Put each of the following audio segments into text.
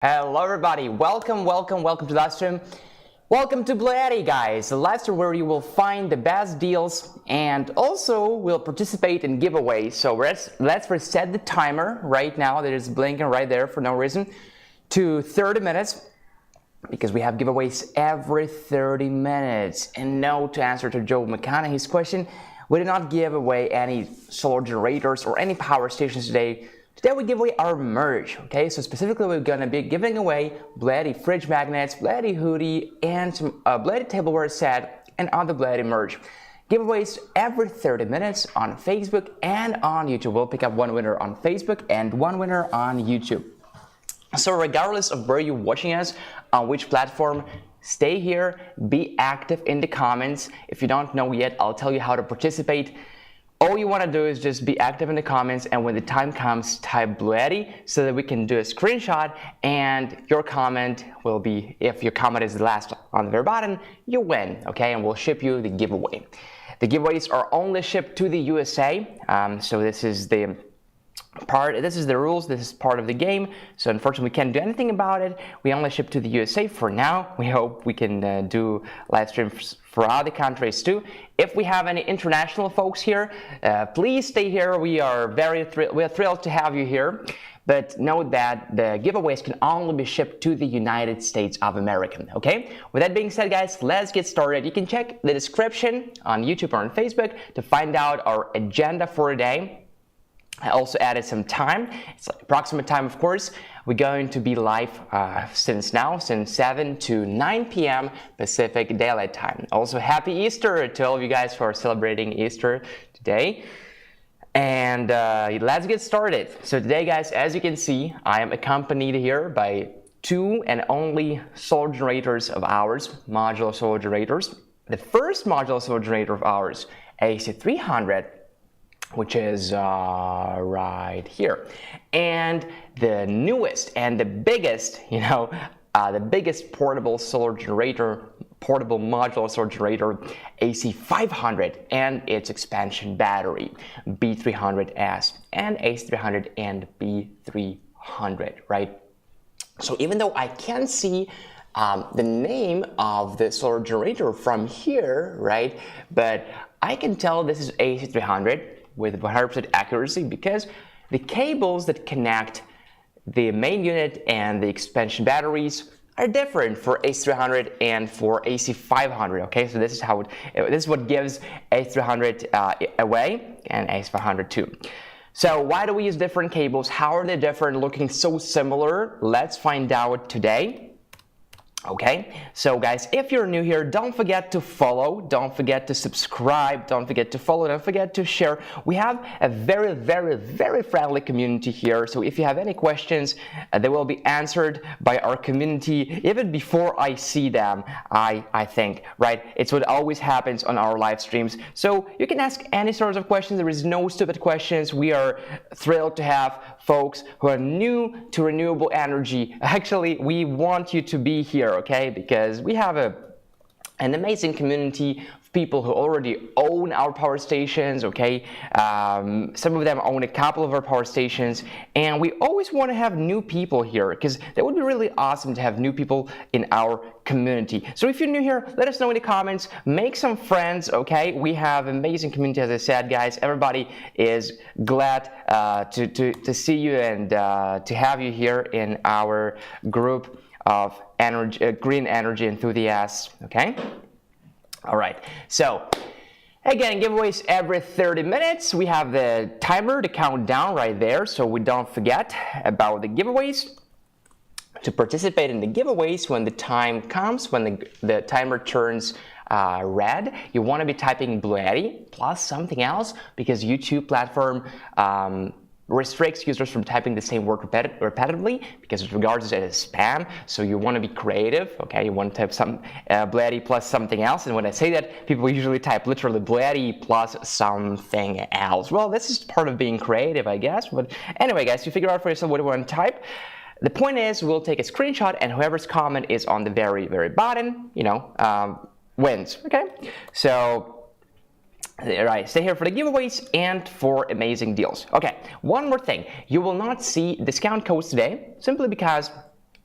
Hello everybody, welcome to Livestream. Welcome to BLUETTI, guys, the Livestream where you will find the best deals and also will participate in giveaways. So let's reset the timer right now that is blinking right there for no reason to 30 minutes because we have giveaways every 30 minutes. And no, to answer to Joe McConaughey's question, we did not give away any solar generators or any power stations today. Today we give away our merch, okay? So specifically we're gonna be giving away BLUETTI fridge magnets, BLUETTI hoodie, and some BLUETTI tableware set, and other BLUETTI merch. Giveaways every 30 minutes on Facebook and on YouTube. We'll pick up one winner on Facebook and one winner on YouTube. So regardless of where you're watching us, on which platform, stay here, be active in the comments. If you don't know yet, I'll tell you how to participate. All you want to do is just be active in the comments, and when the time comes, type BLUETTI so that we can do a screenshot, and your comment will be, if your comment is the last on the very bottom, you win, okay? And we'll ship you the giveaway. The giveaways are only shipped to the USA, so this is the rules, this is part of the game, so unfortunately we can't do anything about it. We only ship to the USA for now. We hope we can do live streams for other countries too. If we have any international folks here, please stay here. We are thrilled to have you here, but note that the giveaways can only be shipped to the United States of America, okay? With that being said, guys, let's get started. You can check the description on YouTube or on Facebook to find out our agenda for today. I also added some time. It's approximate time, of course. We're going to be live since 7 to 9 p.m. Pacific Daylight Time. Also, happy Easter to all of you guys who are celebrating Easter today. And let's get started. So today, guys, as you can see, I am accompanied here by two and only solar generators of ours, modular solar generators. The first modular solar generator of ours, AC300, which is right here, and the newest and the biggest, the biggest portable solar generator, portable modular solar generator, AC500, and its expansion battery, B300S, and AC300 and B300, right? So even though I can't see the name of the solar generator from here, right, but I can tell this is AC300 with 100% accuracy because the cables that connect the main unit and the expansion batteries are different for AC300 and for AC500, okay? So this is what gives AC300 away and AC500 too. So why do we use different cables? How are they different, looking so similar? Let's find out today. Okay, so guys, if you're new here, don't forget to follow, don't forget to subscribe, don't forget to follow, don't forget to share. We have a very friendly community here, so if you have any questions, they will be answered by our community even before I see them, I think, right? It's what always happens on our live streams. So you can ask any sorts of questions. There is no stupid questions. We are thrilled to have folks who are new to renewable energy. Actually, we want you to be here, okay, because we have an amazing community of people who already own our power stations, okay? Some of them own a couple of our power stations, and we always want to have new people here because that would be really awesome to have new people in our community. So if you're new here, let us know in the comments, make some friends, okay? We have an amazing community, as I said, guys. Everybody is glad to see you and to have you here in our group of green energy enthusiasts, okay? All right, so again, giveaways every 30 minutes. We have the timer to count down right there, so we don't forget about the giveaways. To participate in the giveaways, when the time comes, when the timer turns red, you want to be typing BLUETTI plus something else because YouTube platform restricts users from typing the same word repetitively because it regards it as spam. So you want to be creative, okay? You want to type some BLUETTI plus something else. And when I say that, people usually type literally BLUETTI plus something else. Well, this is part of being creative, I guess. But anyway, guys, you figure out for yourself what you want to type. The point is, we'll take a screenshot, and whoever's comment is on the very bottom, wins. Okay? So Right, stay here for the giveaways and for amazing deals. Okay, one more thing. You will not see discount codes today simply because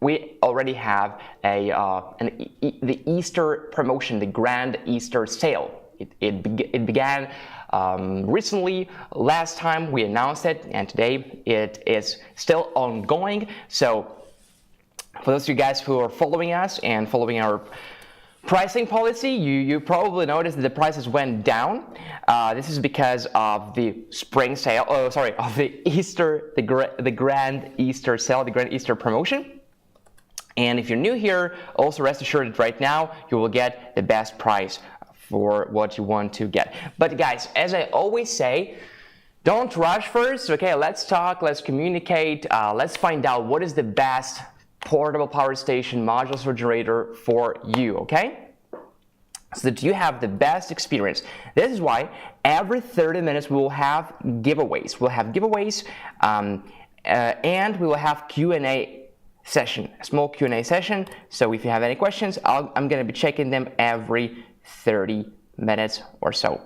we already have the Easter promotion, the Grand Easter Sale. It began recently. Last time we announced it, and today it is still ongoing. So for those of you guys who are following us and following our pricing policy, you probably noticed that the prices went down. This is because of the spring sale. Oh, sorry, of the Easter, the Grand Easter Sale, the Grand Easter promotion. And if you're new here, also rest assured that right now you will get the best price for what you want to get. But guys, as I always say, don't rush first. Okay, let's talk, let's communicate, let's find out what is the best portable power station module storage generator for you, okay? So that you have the best experience. This is why every 30 minutes we will have giveaways. We'll have giveaways and we will have Q&A session, a small Q&A session. So if you have any questions, I'm going to be checking them every 30 minutes or so.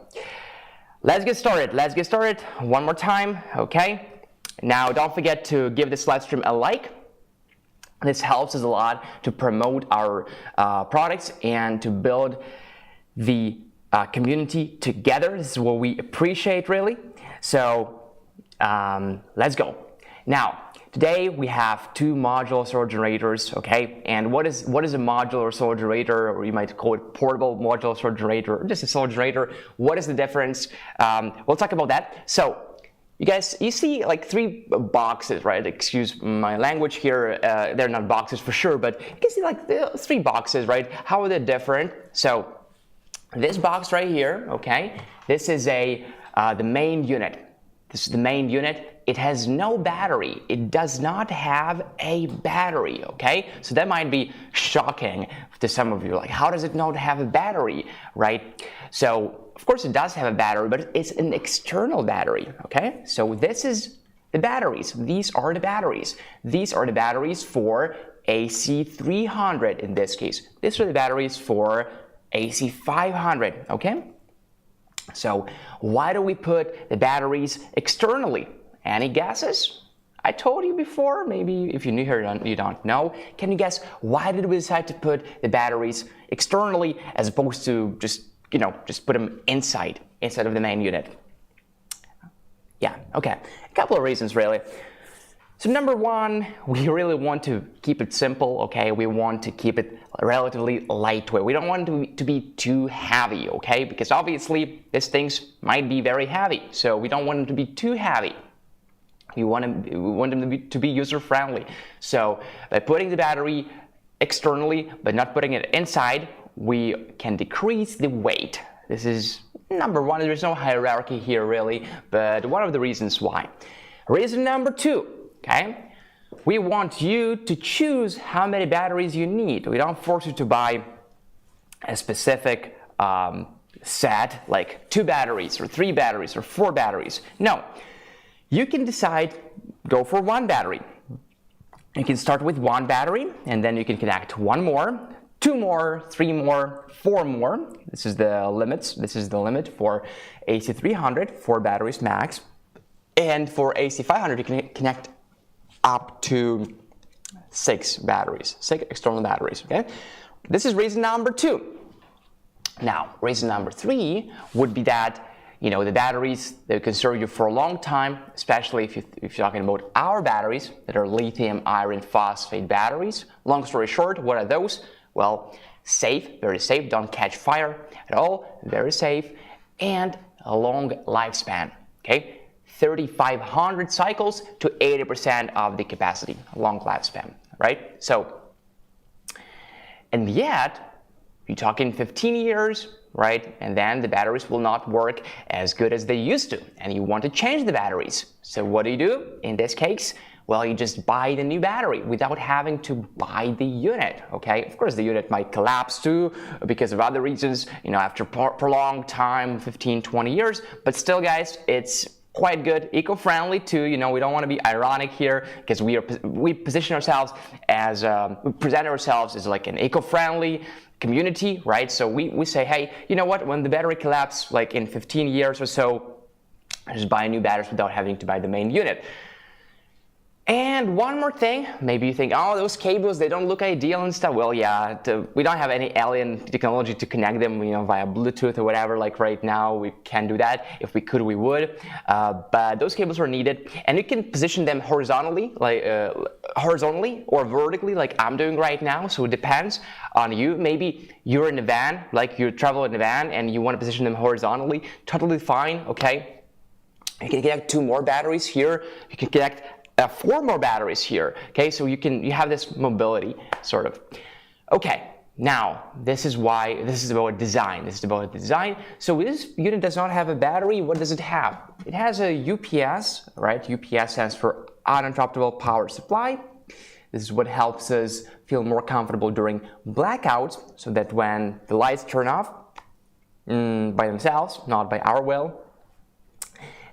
Let's get started. Let's get started one more time, okay? Now, don't forget to give this live stream a like. This helps us a lot to promote our products and to build the community together. This is what we appreciate, really. So let's go. Now, today we have two modular storage generators, okay? And what is a modular storage generator, or you might call it portable modular storage generator, or just a storage generator? What is the difference? We'll talk about that. So, you guys, you see like three boxes, right? Excuse my language here. They're not boxes for sure, but you can see like three boxes, right? How are they different? So this box right here, okay, this is the main unit. This is the main unit. It has no battery. It does not have a battery, okay? So that might be shocking to some of you. Like, how does it not have a battery, right? So, of course, it does have a battery, but it's an external battery, okay? So this is the batteries. These are the batteries. These are the batteries for AC300 in this case. These are the batteries for AC500, okay? So why do we put the batteries externally? Any guesses? I told you before, maybe if you're new here you don't know. Can you guess why did we decide to put the batteries externally as opposed to just put them inside of the main unit? Yeah, okay. A couple of reasons, really. So number one, we really want to keep it simple, okay? We want to keep it relatively lightweight. We don't want it to be too heavy, okay? Because obviously, these things might be very heavy, so we don't want them to be too heavy. We want them to be user-friendly. So by putting the battery externally, but not putting it inside, we can decrease the weight. This is number one. There's no hierarchy here, really, but one of the reasons why. Reason number two, okay? We want you to choose how many batteries you need. We don't force you to buy a specific set, like 2 batteries, or 3 batteries, or 4 batteries. No. You can decide, go for 1 battery. You can start with 1 battery, and then you can connect 1 more, 2 more, 3 more, 4 more. This is the limits. This is the limit for AC300, 4 batteries max. And for AC500, you can connect up to 6 batteries, 6 external batteries, okay? This is reason number 2. Now, reason number 3 would be that the batteries, they can serve you for a long time, especially if you're talking about our batteries that are lithium iron phosphate batteries. Long story short, what are those? Well, safe, very safe, don't catch fire at all, very safe, and a long lifespan, okay? 3,500 cycles to 80% of the capacity, long lifespan, right? So, and yet, you're talking 15 years, right? And then the batteries will not work as good as they used to, and you want to change the batteries. So what do? In this case, well, you just buy the new battery without having to buy the unit, okay? Of course, the unit might collapse too because of other reasons, after prolonged time, 15, 20 years, but still, guys, it's quite good, eco-friendly too. We don't want to be ironic here because we position ourselves as, we present ourselves as like an eco-friendly community, right? So we say, hey, you know what? When the battery collapses, like in 15 years or so, just buy new batteries without having to buy the main unit. And one more thing, maybe you think, oh, those cables, they don't look ideal and stuff. Well, yeah, we don't have any alien technology to connect them, via Bluetooth or whatever. Like right now, we can't do that. If we could, we would. But those cables are needed, and you can position them horizontally, or vertically, like I'm doing right now. So it depends on you. Maybe you're in a van, like you travel in a van, and you want to position them horizontally. Totally fine. Okay. You can connect 2 more batteries here. You can connect 4 more batteries here. Okay, so you have this mobility sort of. Okay, now this is about design. This is about design. So this unit does not have a battery. What does it have? It has a UPS, right? UPS stands for uninterruptible power supply. This is what helps us feel more comfortable during blackouts, so that when the lights turn off by themselves, not by our will,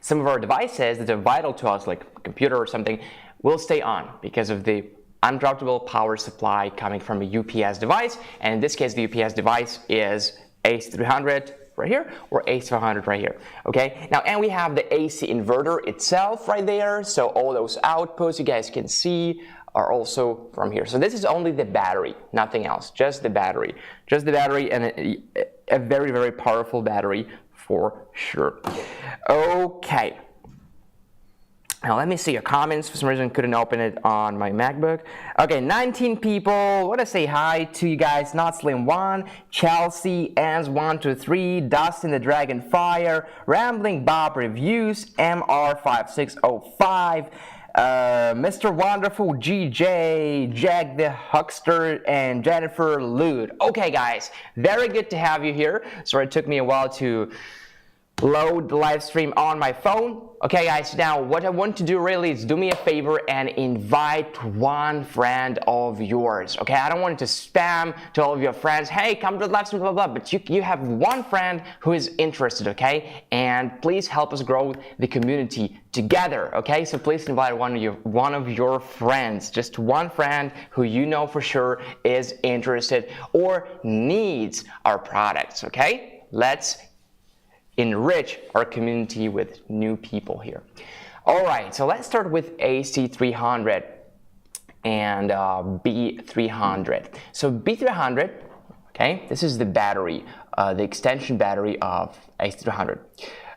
some of our devices that are vital to us, like a computer or something, will stay on because of the uninterruptible power supply coming from a UPS device. And in this case, the UPS device is AC300 right here or AC500 right here. Okay, now, and we have the AC inverter itself right there. So all those outputs you guys can see are also from here. So this is only the battery, nothing else, just the battery. Just the battery, and a very, very powerful battery for sure. Okay. Now let me see your comments. For some reason, couldn't open it on my MacBook. Okay, 19 people. Want to say hi to you guys. Not Slim 1, Chelsea, Ans123, Dustin the Dragonfire, Rambling Bob Reviews, MR5605, Mr. Wonderful, GJ, Jack the Huckster, and Jennifer Lude. Okay, guys, very good to have you here. Sorry, it took me a while to load the live stream on my phone. Okay, guys, now what I want to do really is do me a favor and invite one friend of yours. Okay, I don't want to spam to all of your friends, hey, come to the live stream, blah, blah, but you have one friend who is interested, okay? And please help us grow the community together, okay? So please invite one of your friends, just one friend who you know for sure is interested or needs our products, okay? Let's enrich our community with new people here. All right, so let's start with AC300 and B300. So B300, okay, this is the battery, the extension battery of AC300.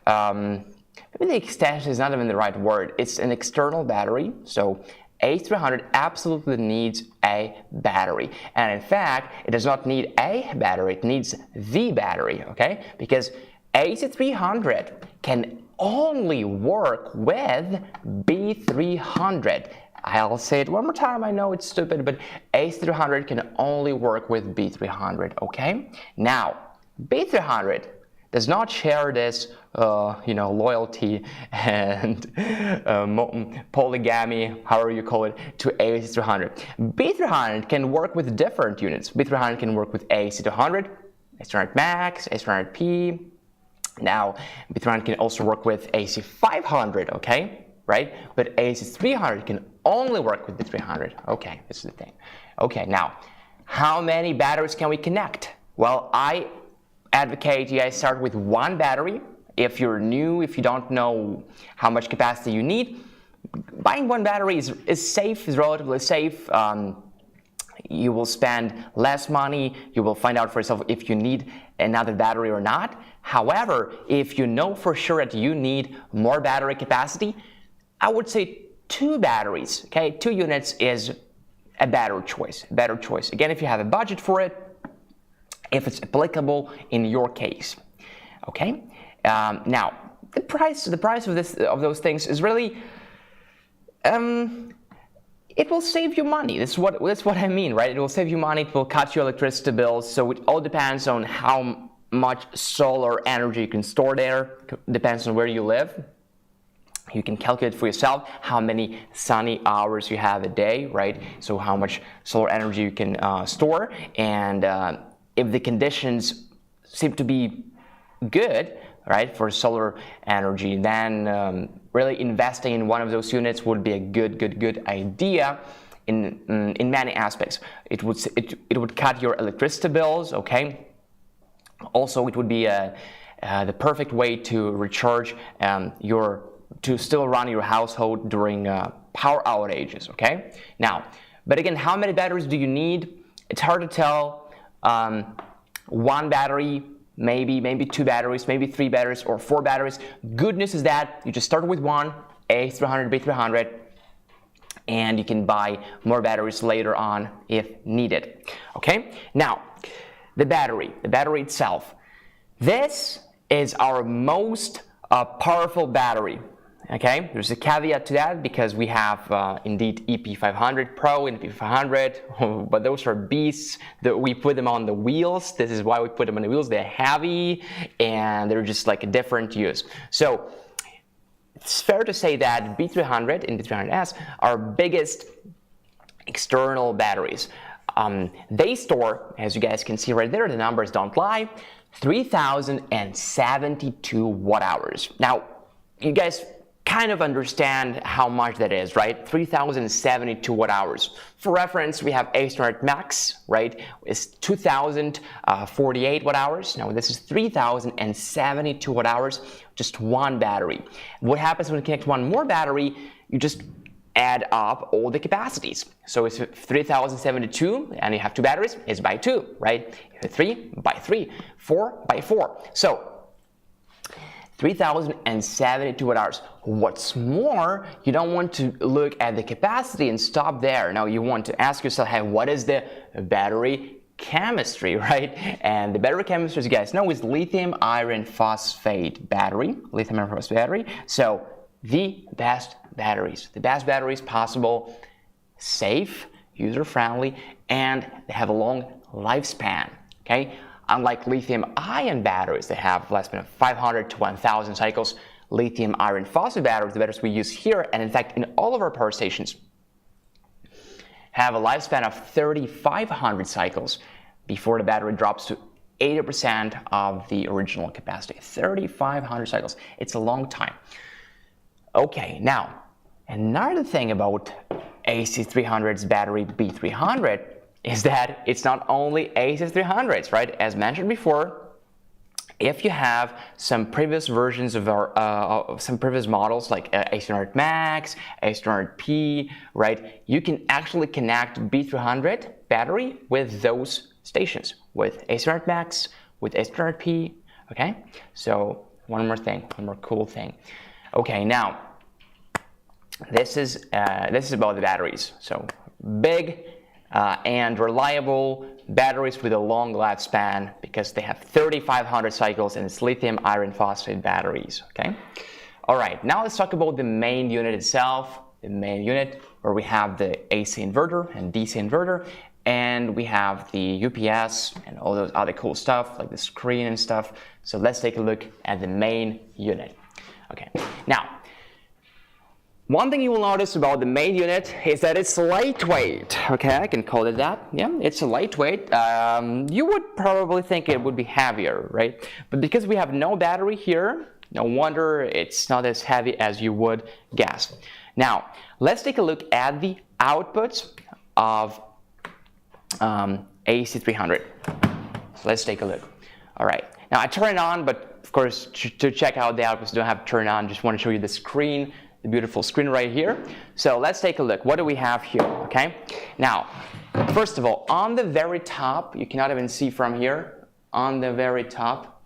Maybe the extension is not even the right word. It's an external battery, so AC300 absolutely needs a battery. And in fact, it does not need a battery, it needs the battery, okay? Because AC300 can only work with B300. I'll say it one more time, I know it's stupid, but AC300 can only work with B300, okay? Now, B300 does not share this, loyalty and polygamy, however you call it, to AC300. B300 can work with different units. B300 can work with AC200, AC200 Max, AC200P. Now, B300 can also work with AC500, okay, right? But AC300 can only work with B300. Okay, this is the thing. Okay, now, how many batteries can we connect? Well, I advocate you guys start with one battery. If you're new, if you don't know how much capacity you need, buying one battery is safe, is relatively safe. You will spend less money. You will find out for yourself if you need another battery or not. However, if you know for sure that you need more battery capacity, I would say 2 batteries, okay? 2 units is a better choice, Again, if you have a budget for it, if it's applicable in your case, okay? Now, the price of those things is really, it will save you money. That's what I mean, right? It will save you money. It will cut your electricity bills. So it all depends on how much solar energy you can store there. Depends on where you live. You can calculate for yourself how many sunny hours you have a day, right? So how much solar energy you can store. And if the conditions seem to be good, right, for solar energy, then really investing in one of those units would be a good idea in many aspects. It would cut your electricity bills, okay? Also, it would be the perfect way to recharge your to still run your household during power outages, okay? Now, but again, how many batteries do you need? It's hard to tell. One battery, maybe two batteries, maybe three batteries, or four batteries. Good news is that you just start with one, A300, B300, and you can buy more batteries later on if needed, okay? Now, the battery itself. This is our most powerful battery, okay? There's a caveat to that because we have indeed EP500 Pro and EP500, but those are beasts. We put them on the wheels. This is why we put them on the wheels. They're heavy and they're just like a different use. So it's fair to say that B300 and B300S are biggest external batteries. They store, as you guys can see right there, the numbers don't lie, 3,072 watt hours. Now, you guys kind of understand how much that is, right? 3,072 watt hours. For reference, we have A300 Max, right? It's 2,048 watt hours. Now, this is 3,072 watt hours, just one battery. What happens when you connect one more battery? You just add up all the capacities. So it's 3,072, and you have two batteries, it's by two, right? 3 by 3, 4 by 4. So 3,072 watt hours. What's more, you don't want to look at the capacity and stop there. Now you want to ask yourself, hey, what is the battery chemistry, right? And the battery chemistry, as you guys know, is lithium iron phosphate battery. Lithium iron phosphate battery. So the best batteries possible, safe, user-friendly, and they have a long lifespan, okay? Unlike lithium-ion batteries, they have a lifespan of 500 to 1,000 cycles. Lithium iron phosphate batteries, the batteries we use here, and in fact in all of our power stations, have a lifespan of 3,500 cycles before the battery drops to 80% of the original capacity. 3,500 cycles. It's a long time. Okay, now, another thing about AC300's battery B300 is that it's not only AC300s, right? As mentioned before, if you have some previous versions of some previous models like A300 Max, A300P, right? You can actually connect B300 battery with those stations, with A300 Max, with A300P, okay? So one more cool thing. Okay, now this is about the batteries. So big and reliable batteries with a long lifespan because they have 3,500 cycles and it's lithium iron phosphate batteries. Okay. All right. Now let's talk about the main unit itself. The main unit where we have the AC inverter and DC inverter, and we have the UPS and all those other cool stuff like the screen and stuff. So let's take a look at the main unit. Okay. Now, one thing you will notice about the main unit is that it's lightweight. Okay, I can call it that. Yeah, it's a lightweight. You would probably think it would be heavier, right? But because we have no battery here, no wonder it's not as heavy as you would guess. Now, let's take a look at the outputs of AC300. So let's take a look. All right. Now I turn it on, but of course, to check out the outputs, you don't have to turn it on. Just want to show you the screen. The beautiful screen right here. So let's take a look. What do we have here? Okay. Now, first of all, on the very top, you cannot even see from here. On the very top,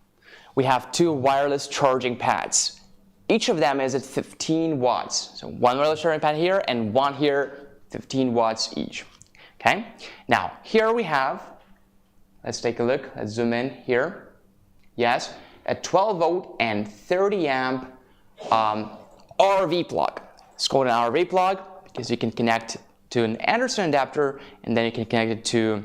we have two wireless charging pads. Each of them is at 15 watts. So one wireless charging pad here and one here, 15 watts each. Okay. Now here we have. Let's take a look. Let's zoom in here. Yes, a 12 volt and 30 amp. RV plug. It's called an RV plug because you can connect to an Anderson adapter and then you can connect it to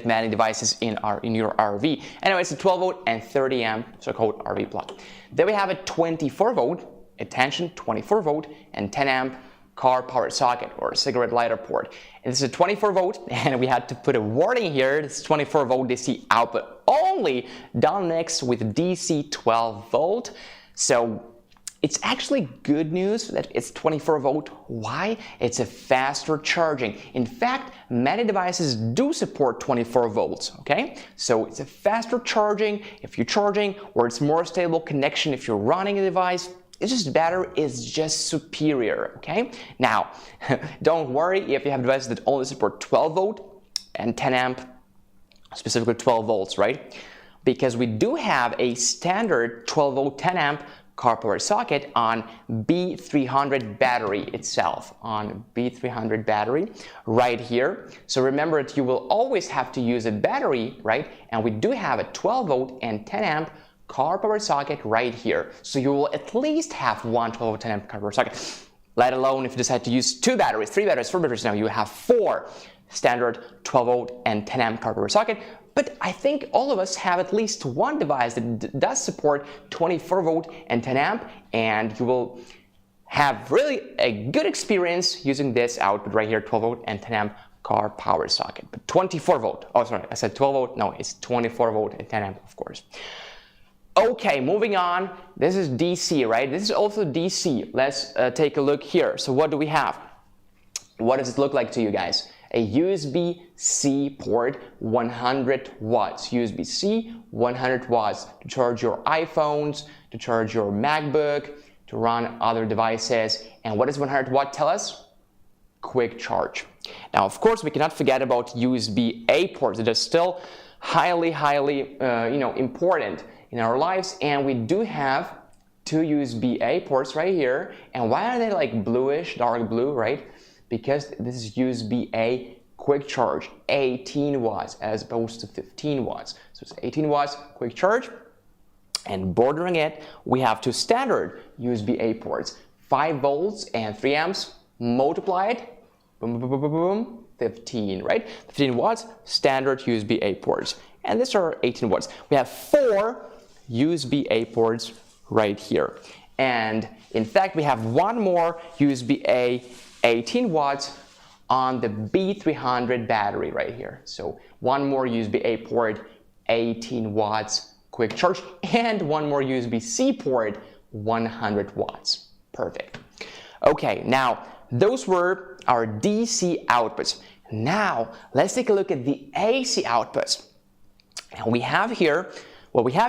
many devices in your RV. Anyway, it's a 12 volt and 30 amp so-called RV plug. Then we have a 24 volt, attention, 24 volt and 10 amp car power socket or cigarette lighter port. And this is a 24 volt and we had to put a warning here. This is 24 volt DC output only. Don't mix with DC 12 volt. So it's actually good news that it's 24 volt. Why? It's a faster charging. In fact, many devices do support 24 volts, okay? So it's a faster charging if you're charging, or it's more stable connection if you're running a device. it's just better, it's just superior, okay? Now, don't worry if you have devices that only support 12 volt and 10 amp, specifically 12 volts, right? Because we do have a standard 12 volt 10 amp car power socket on B300 battery itself, on B300 battery right here. So remember that you will always have to use a battery, right? And we do have a 12 volt and 10 amp car power socket right here. So you will at least have one 12 volt 10 amp car power socket, let alone if you decide to use 2 batteries, 3 batteries, 4 batteries. Now you have 4 standard 12 volt and 10 amp car power socket. But I think all of us have at least one device that does support 24 volt and 10 amp, and you will have really a good experience using this output right here, 12 volt and 10 amp car power socket. But 24 volt, oh sorry, I said 12 volt, no, it's 24 volt and 10 amp, of course. Okay, moving on, this is DC, right? This is also DC. Let's take a look here. So what do we have? What does it look like to you guys? A USB-C port, 100 watts. USB-C, 100 watts to charge your iPhones, to charge your MacBook, to run other devices. And what does 100 watt tell us? Quick charge. Now, of course, we cannot forget about USB-A ports. It is still highly important in our lives. And we do have 2 USB-A ports right here. And why are they like bluish, dark blue, right? Because this is USB-A quick charge, 18 watts as opposed to 15 watts. So it's 18 watts quick charge, and bordering it, we have 2 standard USB-A ports, 5 volts and 3 amps, multiplied, boom, boom, boom, boom, boom, 15, right? 15 watts, standard USB-A ports. And these are 18 watts. We have 4 USB-A ports right here. And in fact, we have one more USB-A 18 watts on the B300 battery right here. So one more USB-A port, 18 watts quick charge, and one more USB-C port, 100 watts. Perfect. Okay, now those were our DC outputs. Now let's take a look at the AC outputs. And what we have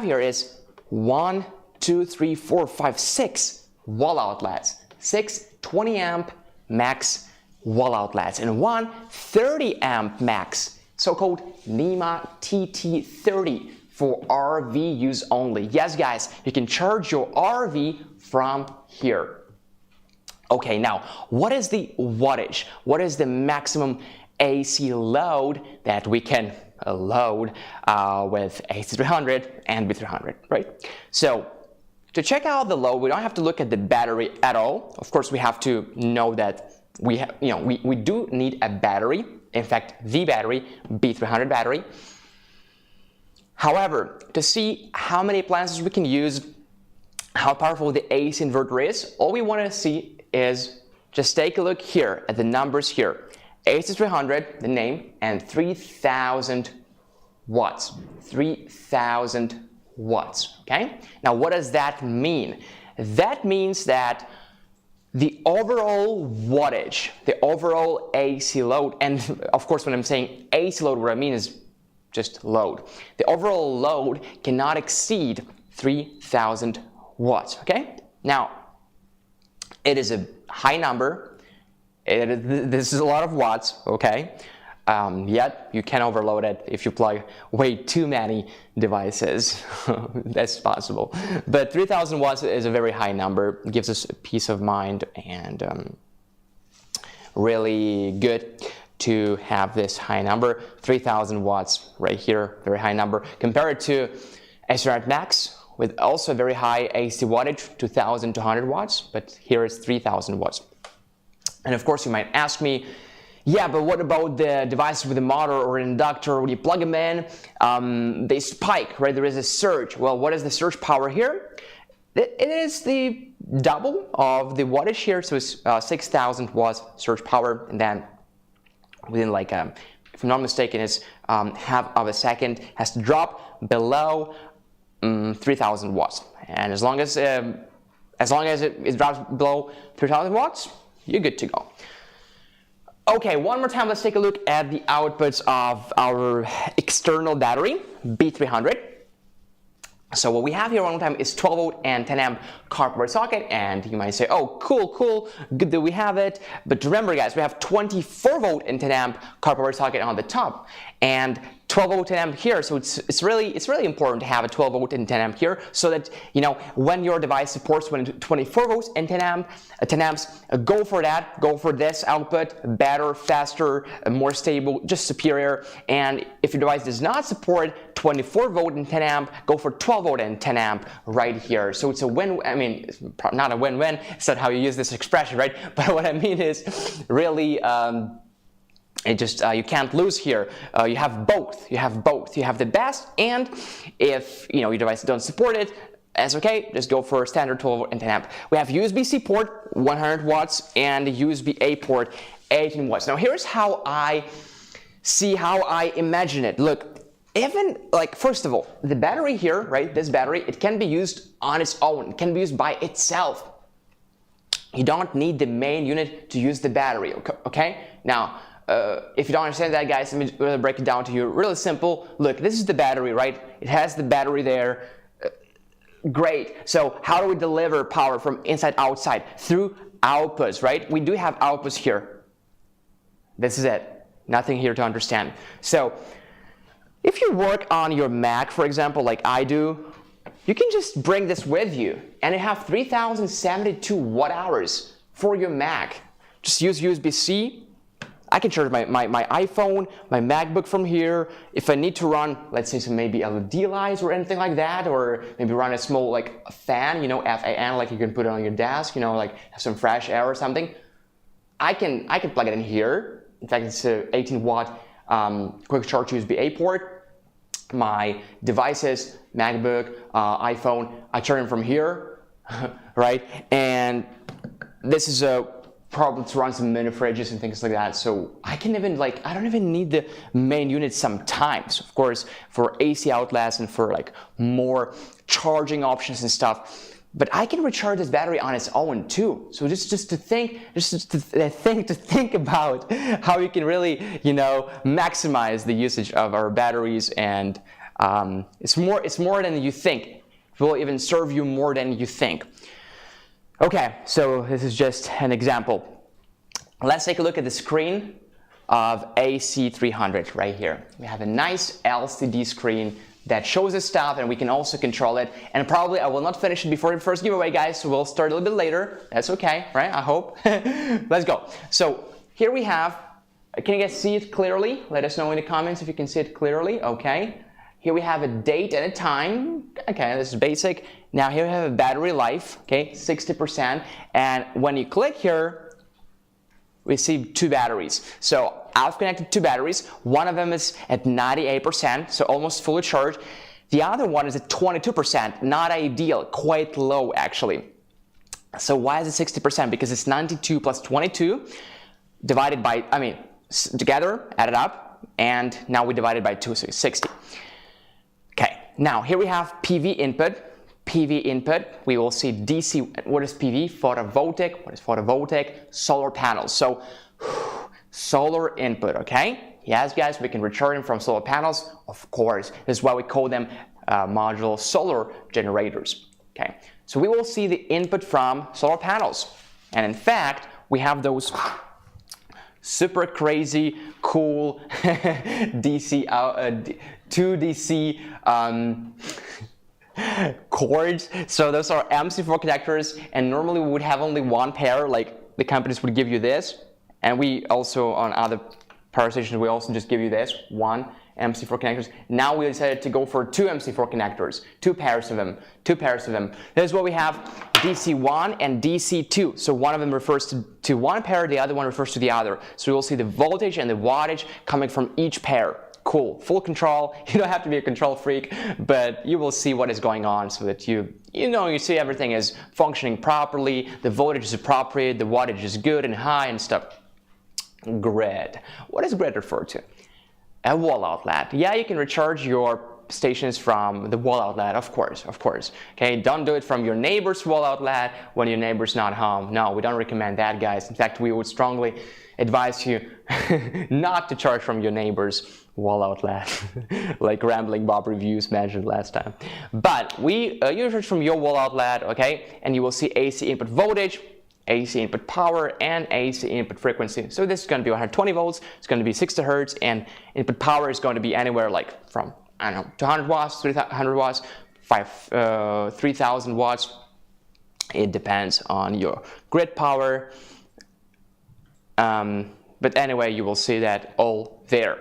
here is 1, 2, 3, 4, 5, 6 wall outlets, 6 20 amp max wall outlets, and 1 30 amp max, so-called NEMA TT30 for RV use only. Yes, guys, you can charge your RV from here. Okay, now, what is the wattage? What is the maximum AC load that we can load with AC300 and B300, right? So, to check out the load, we don't have to look at the battery at all. Of course, we have to know that we do need a battery. In fact, the battery, B300 battery. However, to see how many appliances we can use, how powerful the AC inverter is, all we want to see is just take a look here at the numbers here. AC300, the name, and 3000 watts. 3000 watts, okay? Now, what does that mean? That means that the overall wattage, the overall AC load, and of course when I'm saying AC load, what I mean is just load. The overall load cannot exceed 3000 watts, okay? Now, it is a high number. This is a lot of watts, okay? Yet you can overload it if you plug way too many devices. That's possible. But 3000 watts is a very high number. It gives us peace of mind, and really good to have this high number. 3000 watts right here, very high number. Compare it to AC300 Max with also a very high AC wattage, 2200 watts, but here is 3000 watts. And of course you might ask me, yeah, but what about the devices with a motor or an inductor? When you plug them in, they spike, right? There is a surge. Well, what is the surge power here? It is the double of the wattage here, so it's 6000 watts surge power, and then within like, if I'm not mistaken, it's half of a second, has to drop below 3000 watts. And as long as it drops below 3000 watts, you're good to go. Okay, one more time, let's take a look at the outputs of our external battery, B300. So what we have here one more time is 12 volt and 10 amp car power socket, and you might say, oh, cool, good that we have it. But remember guys, we have 24 volt and 10 amp car power socket on the top, and 12 volt 10 amp here, so it's really important to have a 12 volt and 10 amp here, so that when your device supports 24 volts and 10 amps, go for that, go for this output, better, faster, more stable, just superior. And if your device does not support 24 volt and 10 amp, go for 12 volt and 10 amp right here. So it's a win. I mean, it's not a win-win. It's not how you use this expression, right? But what I mean is really. You can't lose here. You have both. You have both. You have the best, and if your device don't support it, that's okay. Just go for standard 12 and 10 amp. We have USB-C port 100 watts and USB-A port 18 watts. Now here's how I imagine it. Look, even first of all, the battery here, right? This battery, it can be used on its own. It can be used by itself. You don't need the main unit to use the battery. Okay? Now. If you don't understand that, guys, let me really break it down to you. Really simple. Look, this is the battery, right? It has the battery there. Great. So how do we deliver power from inside outside? Through outputs, right? We do have outputs here. This is it. Nothing here to understand. So if you work on your Mac, for example, like I do, you can just bring this with you, and you have 3072 watt hours for your Mac. Just use USB-C. I can charge my iPhone, my MacBook from here. If I need to run, let's say some maybe LED lights or anything like that, or maybe run a small a fan, FAN, like you can put it on your desk, like have some fresh air or something. I can plug it in here. In fact, it's a 18 watt quick charge USB-A port. My devices, MacBook, iPhone, I charge them from here, right? And this is a problem to run some mini fridges and things like that. So I can even I don't even need the main unit sometimes. Of course, for AC outlets and for more charging options and stuff. But I can recharge this battery on its own too. So just to think about how you can really maximize the usage of our batteries, and it's more than you think. It will even serve you more than you think. Okay, so this is just an example. Let's take a look at the screen of AC300 right here. We have a nice LCD screen that shows us stuff, and we can also control it. And probably I will not finish it before the first giveaway, guys, so we'll start a little bit later. That's okay, right? I hope. Let's go. So here we have, can you guys see it clearly? Let us know in the comments if you can see it clearly. Okay. Here we have a date and a time. Okay, this is basic. Now here we have a battery life, okay, 60%. And when you click here, we see two batteries. So I've connected two batteries. One of them is at 98%, so almost fully charged. The other one is at 22%, not ideal, quite low actually. So why is it 60%? Because it's 92 plus 22 divided by, together, added up, and now we divide it by 2, so it's 60. Okay, now here we have PV input. PV input, we will see DC. What is PV? Photovoltaic. What is photovoltaic? Solar panels. So solar input, okay? Yes, guys, we can recharge them from solar panels, of course. This is why we call them modular solar generators. Okay, so we will see the input from solar panels. And in fact, we have those super crazy, cool DC, 2 DC cords. So those are MC4 connectors, and normally we would have only one pair, like the companies would give you this, and we also on other power stations we also just give you this, one MC4 connectors. Now we decided to go for 2 MC4 connectors, 2 pairs of them. This is what we have, DC1 and DC2. So one of them refers to one pair, the other one refers to the other. So you'll see the voltage and the wattage coming from each pair. Cool, full control. You don't have to be a control freak, but you will see what is going on so that you see everything is functioning properly, the voltage is appropriate, the wattage is good and high and stuff. Grid. What does grid refer to? A wall outlet. Yeah, you can recharge your stations from the wall outlet, of course. Okay, don't do it from your neighbor's wall outlet when your neighbor's not home. No, we don't recommend that, guys. In fact, we would strongly advise you not to charge from your neighbor's wall outlet, like Rambling Bob Reviews mentioned last time. But you charge from your wall outlet, okay, and you will see AC input voltage, AC input power, and AC input frequency. So this is going to be 120 volts, it's going to be 60 hertz, and input power is going to be anywhere like from, I don't know, 200 watts, 300 watts, 3,000 watts. It depends on your grid power. But anyway, you will see that all there.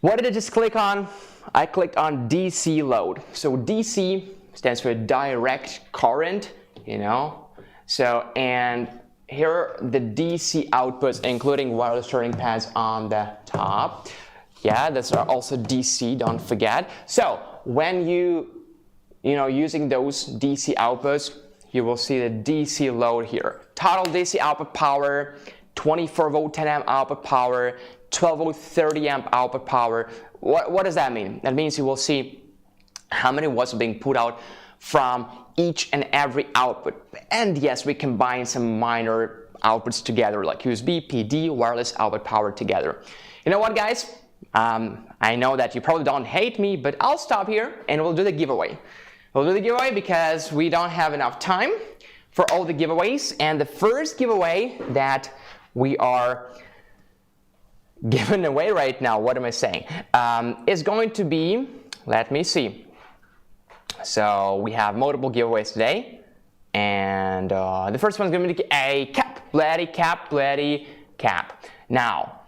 What did I just click on? I clicked on DC load. So DC stands for direct current, you know. So, and here are the DC outputs, including wireless charging pads on the top. Yeah, those are also DC, don't forget. So, when using those DC outputs, you will see the DC load here. Total DC output power, 24 volt 10 amp output power, 12 volt 30 amp output power. What does that mean? That means you will see how many watts are being put out from each and every output. And yes, we combine some minor outputs together, like USB, PD, wireless output power together. You know what, guys? I know that you probably don't hate me, but I'll stop here and we'll do the giveaway. We'll do the giveaway because we don't have enough time for all the giveaways. And the first giveaway that we are giving away right now, what am I saying, is going to be, let me see. So we have multiple giveaways today, and the first one is going to be a cap, BLUETTI cap. Now,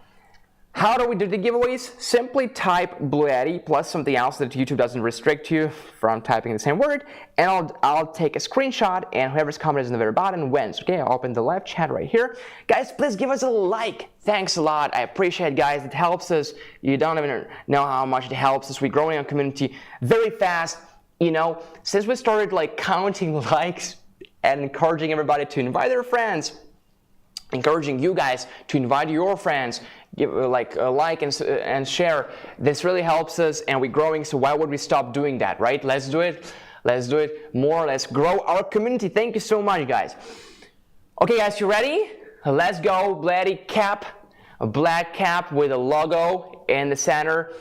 how do we do the giveaways? Simply type BLUETTI plus something else that YouTube doesn't restrict you from typing the same word, and I'll take a screenshot, and whoever's commented in the very bottom wins. Okay, I'll open the live chat right here. Guys, please give us a like. Thanks a lot. I appreciate it, guys. It helps us. You don't even know how much it helps us. We're growing our community very fast. You know, since we started like counting likes and encouraging everybody to invite their friends, encouraging you guys to invite your friends, give like a like and share. This really helps us, and we're growing. So why would we stop doing that, right? Let's do it. Let's do it more. Let's grow our community. Thank you so much, guys. Okay, guys, you ready? Let's go. BLUETTI cap, a black cap with a logo in the center,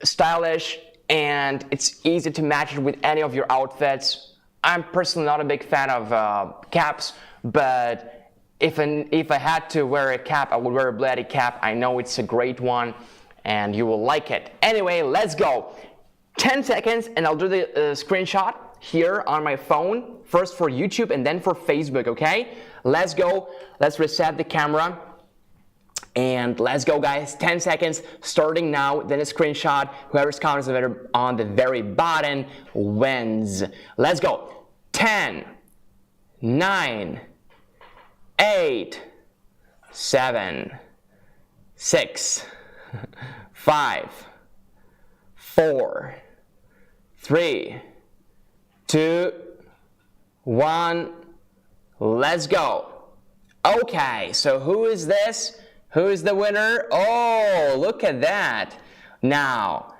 stylish, and it's easy to match it with any of your outfits. I'm personally not a big fan of caps, but if I had to wear a cap, I would wear a BLUETTI cap. I know it's a great one, and you will like it. Anyway, let's go. 10 seconds, and I'll do the screenshot here on my phone, first for YouTube and then for Facebook, okay? Let's go. Let's reset the camera. And let's go, guys. 10 seconds, starting now, then a screenshot. Whoever's comments on the very bottom wins. Let's go. 10, 9, 8, 7, 6, 5, 4, 3, 2, 1. Let's go. Okay, so who is this? Who is the winner? Oh, look at that. Now,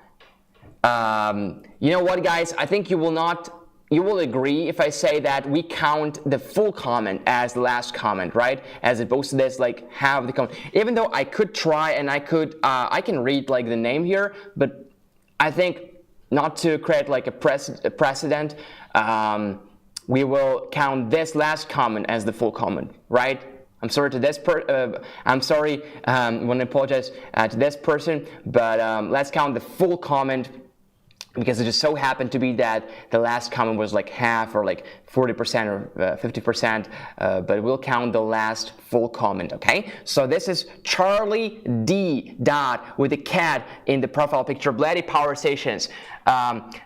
you know what, guys? I think you will agree if I say that we count the full comment as the last comment, right? As opposed to this, like, half the comment. Even though I could try and I can read, like, the name here, but I think not to create, like, a precedent, we will count this last comment as the full comment, right? I'm sorry to this I'm sorry, I want to apologize to this person, but let's count the full comment, because it just so happened to be that the last comment was like half or like 40% or 50%, but we'll count the last full comment, okay? So this is Charlie D. Dot with a cat in the profile picture, BLUETTI Power Stations.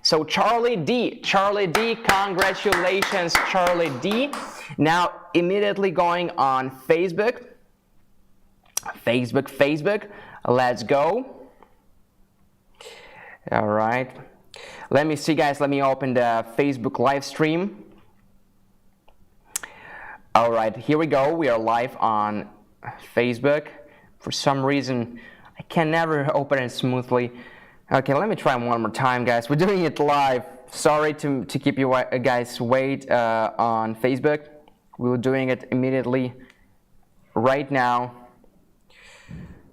So Charlie D, congratulations, Charlie D. Now, immediately going on Facebook. Let's go. All right. Let me see, guys. Let me open the Facebook live stream. All right, here we go. We are live on Facebook. For some reason, I can never open it smoothly. Okay, let me try one more time, guys. We're doing it live. Sorry to keep you guys wait on Facebook. We're doing it immediately right now.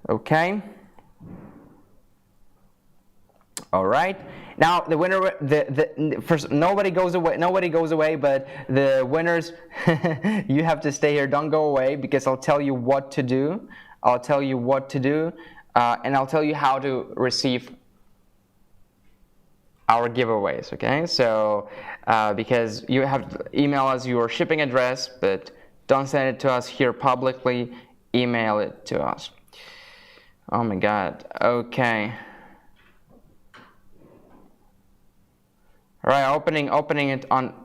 Okay. All right. Now the winner, the first, nobody goes away, but the winners, you have to stay here. Don't go away, because I'll tell you what to do. And I'll tell you how to receive our giveaways. Okay. So because you have to email us your shipping address, but don't send it to us here publicly. Email it to us. Oh my God. Okay. All right, opening it on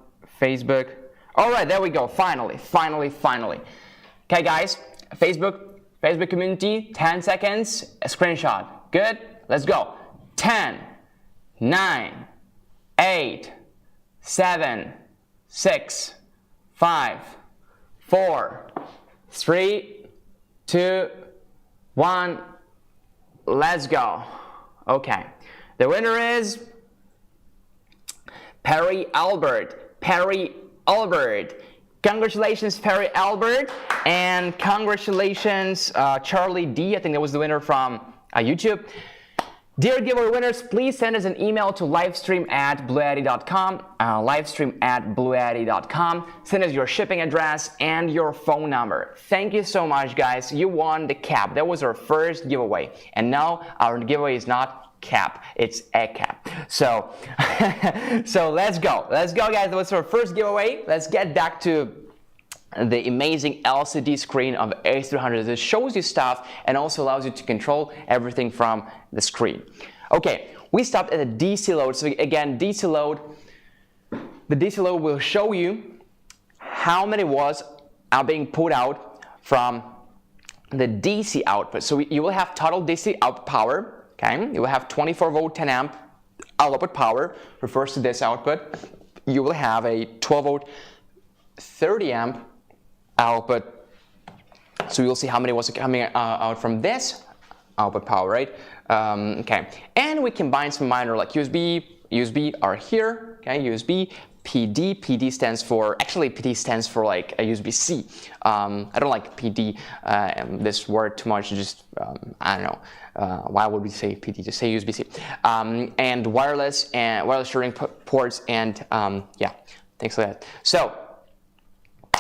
Facebook. All right, there we go. Finally. Okay, guys, Facebook community, 10 seconds, a screenshot. Good? Let's go. 10, 9, 8, 7, 6, 5, 4, 3, 2, 1. Let's go. Okay. The winner is Perry Albert. Congratulations, Perry Albert, and congratulations, Charlie D. I think that was the winner from YouTube. Dear giveaway winners, please send us an email to livestream@bluetti.com. Livestream@bluetti.com. Send us your shipping address and your phone number. Thank you so much, guys. You won the cap. That was our first giveaway, and now our giveaway is not cap, it's a cap. So so let's go, guys. That was our first giveaway. Let's get back to the amazing LCD screen of A300. It shows you stuff and also allows you to control everything from the screen. Okay, we stopped at a DC load. So again, DC load, the DC load will show you how many watts are being put out from the DC output. So you will have total DC output power. Okay, you will have 24 volt 10 amp output power, refers to this output. You will have a 12 volt 30 amp output. So you'll see how many watts are coming out from this output power, right? Okay, and we combine some minor like USB are here. Okay, USB, PD stands for, actually PD stands for like a USB-C. I don't like PD, this word too much, just, I don't know, why would we say PD, just say USB-C. And wireless charging ports, and yeah, things like that. So,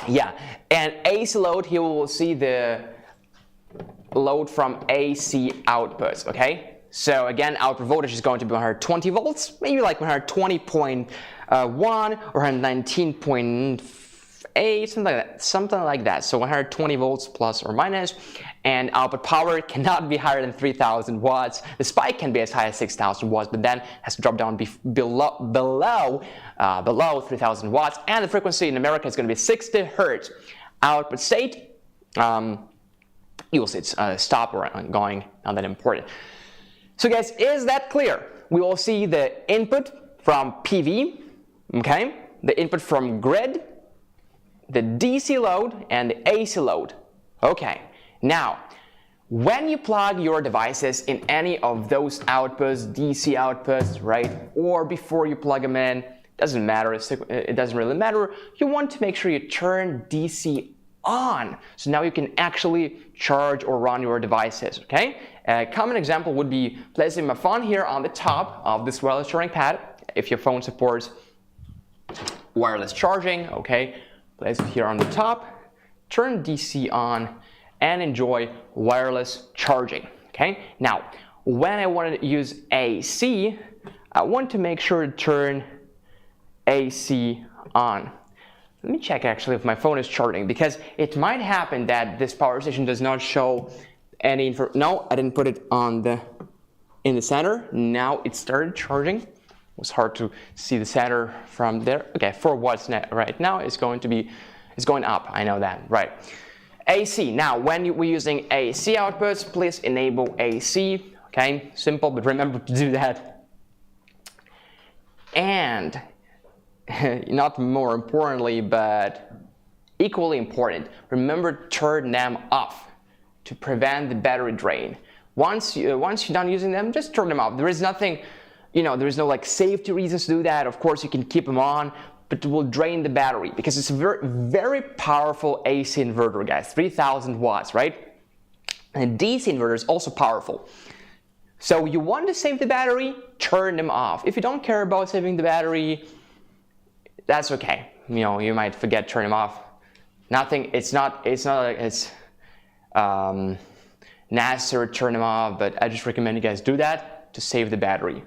yeah, and AC load, here we will see the load from AC outputs, okay? So again, output voltage is going to be 120 volts, maybe like 120.1 or 119.8, something like that. So 120 volts plus or minus, and output power cannot be higher than 3,000 watts. The spike can be as high as 6,000 watts, but then has to drop down below 3,000 watts, and the frequency in America is going to be 60 hertz. Output state, you will see it's stop or ongoing, not that important. So guys, is that clear? We will see the input from PV, okay, the input from grid, the DC load, and the AC load. Okay, now, when you plug your devices in any of those outputs, DC outputs, right, or before you plug them in, doesn't matter, it doesn't really matter, you want to make sure you turn DC on, so now you can actually charge or run your devices, okay? A common example would be placing my phone here on the top of this wireless charging pad, if your phone supports wireless charging, okay? Place it here on the top, turn DC on, and enjoy wireless charging, okay? Now, when I want to use AC, I want to make sure to turn AC on. Let me check actually if my phone is charging, because it might happen that this power station does not show any info. No, I didn't put it in the center. Now it started charging. It was hard to see the center from there. Okay, 4 watts right now is going up. I know that, right? AC. Now, when we're using AC outputs, please enable AC. Okay, simple, but remember to do that. And not more importantly, but equally important, remember to turn them off to prevent the battery drain. Once you're done using them, just turn them off. There is nothing, there is no like safety reasons to do that. Of course, you can keep them on, but it will drain the battery because it's a very, very powerful AC inverter, guys. 3,000 watts, right? And DC inverter is also powerful. So you want to save the battery, turn them off. If you don't care about saving the battery, that's okay. You might forget to turn them off. It's not like it's necessary to turn them off, but I just recommend you guys do that to save the battery.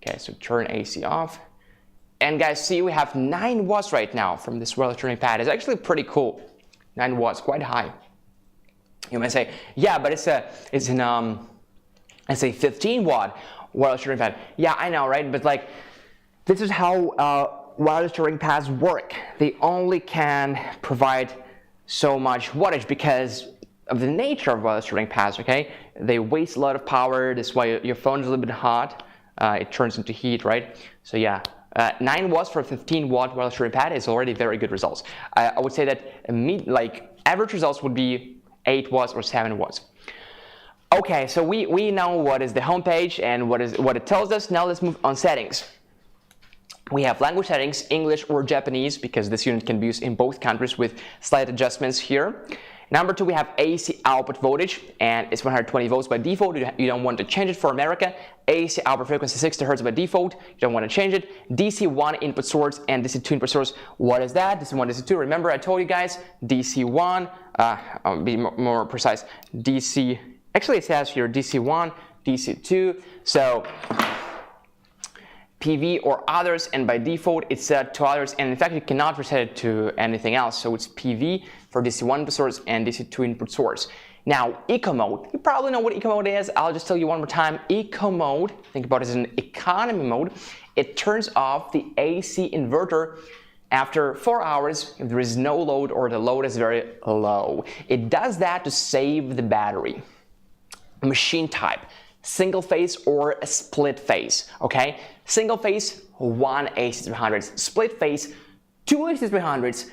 Okay, so turn AC off. And guys, see, we have 9 watts right now from this wireless charging pad. It's actually pretty cool. 9 watts, quite high. You might say, yeah, but it's a 15 watt wireless charging pad. Yeah, I know, right? But like, this is how wireless charging pads work. They only can provide so much wattage because of the nature of wireless charging pads, okay? They waste a lot of power. That's why your phone is a little bit hot. It turns into heat, right? So yeah, 9 watts for a 15 watt wireless charging pad is already very good results. I would say that average results would be 8 watts or 7 watts. Okay, so we know what is the home page and what it tells us. Now let's move on settings. We have language settings, English or Japanese, because this unit can be used in both countries with slight adjustments here. Number 2, we have AC output voltage, and it's 120 volts by default. You don't want to change it for America. AC output frequency 60 Hz by default. You don't want to change it. DC1 input source and DC2 input source. What is that? DC1, DC2. Remember, I told you guys, DC1, I'll be more precise, DC, actually it says here DC1, DC2. So PV or others, and by default it's set to others, and in fact you cannot reset it to anything else. So it's PV for DC1 input source and DC2 input source. Now, eco mode, you probably know what eco mode is. I'll just tell you one more time. Eco mode, think about it as an economy mode. It turns off the AC inverter after 4 hours if there is no load or the load is very low. It does that to save the battery. Machine type, single phase or a split phase, okay? Single phase, 1 AC300s. Split phase, 2 AC300s.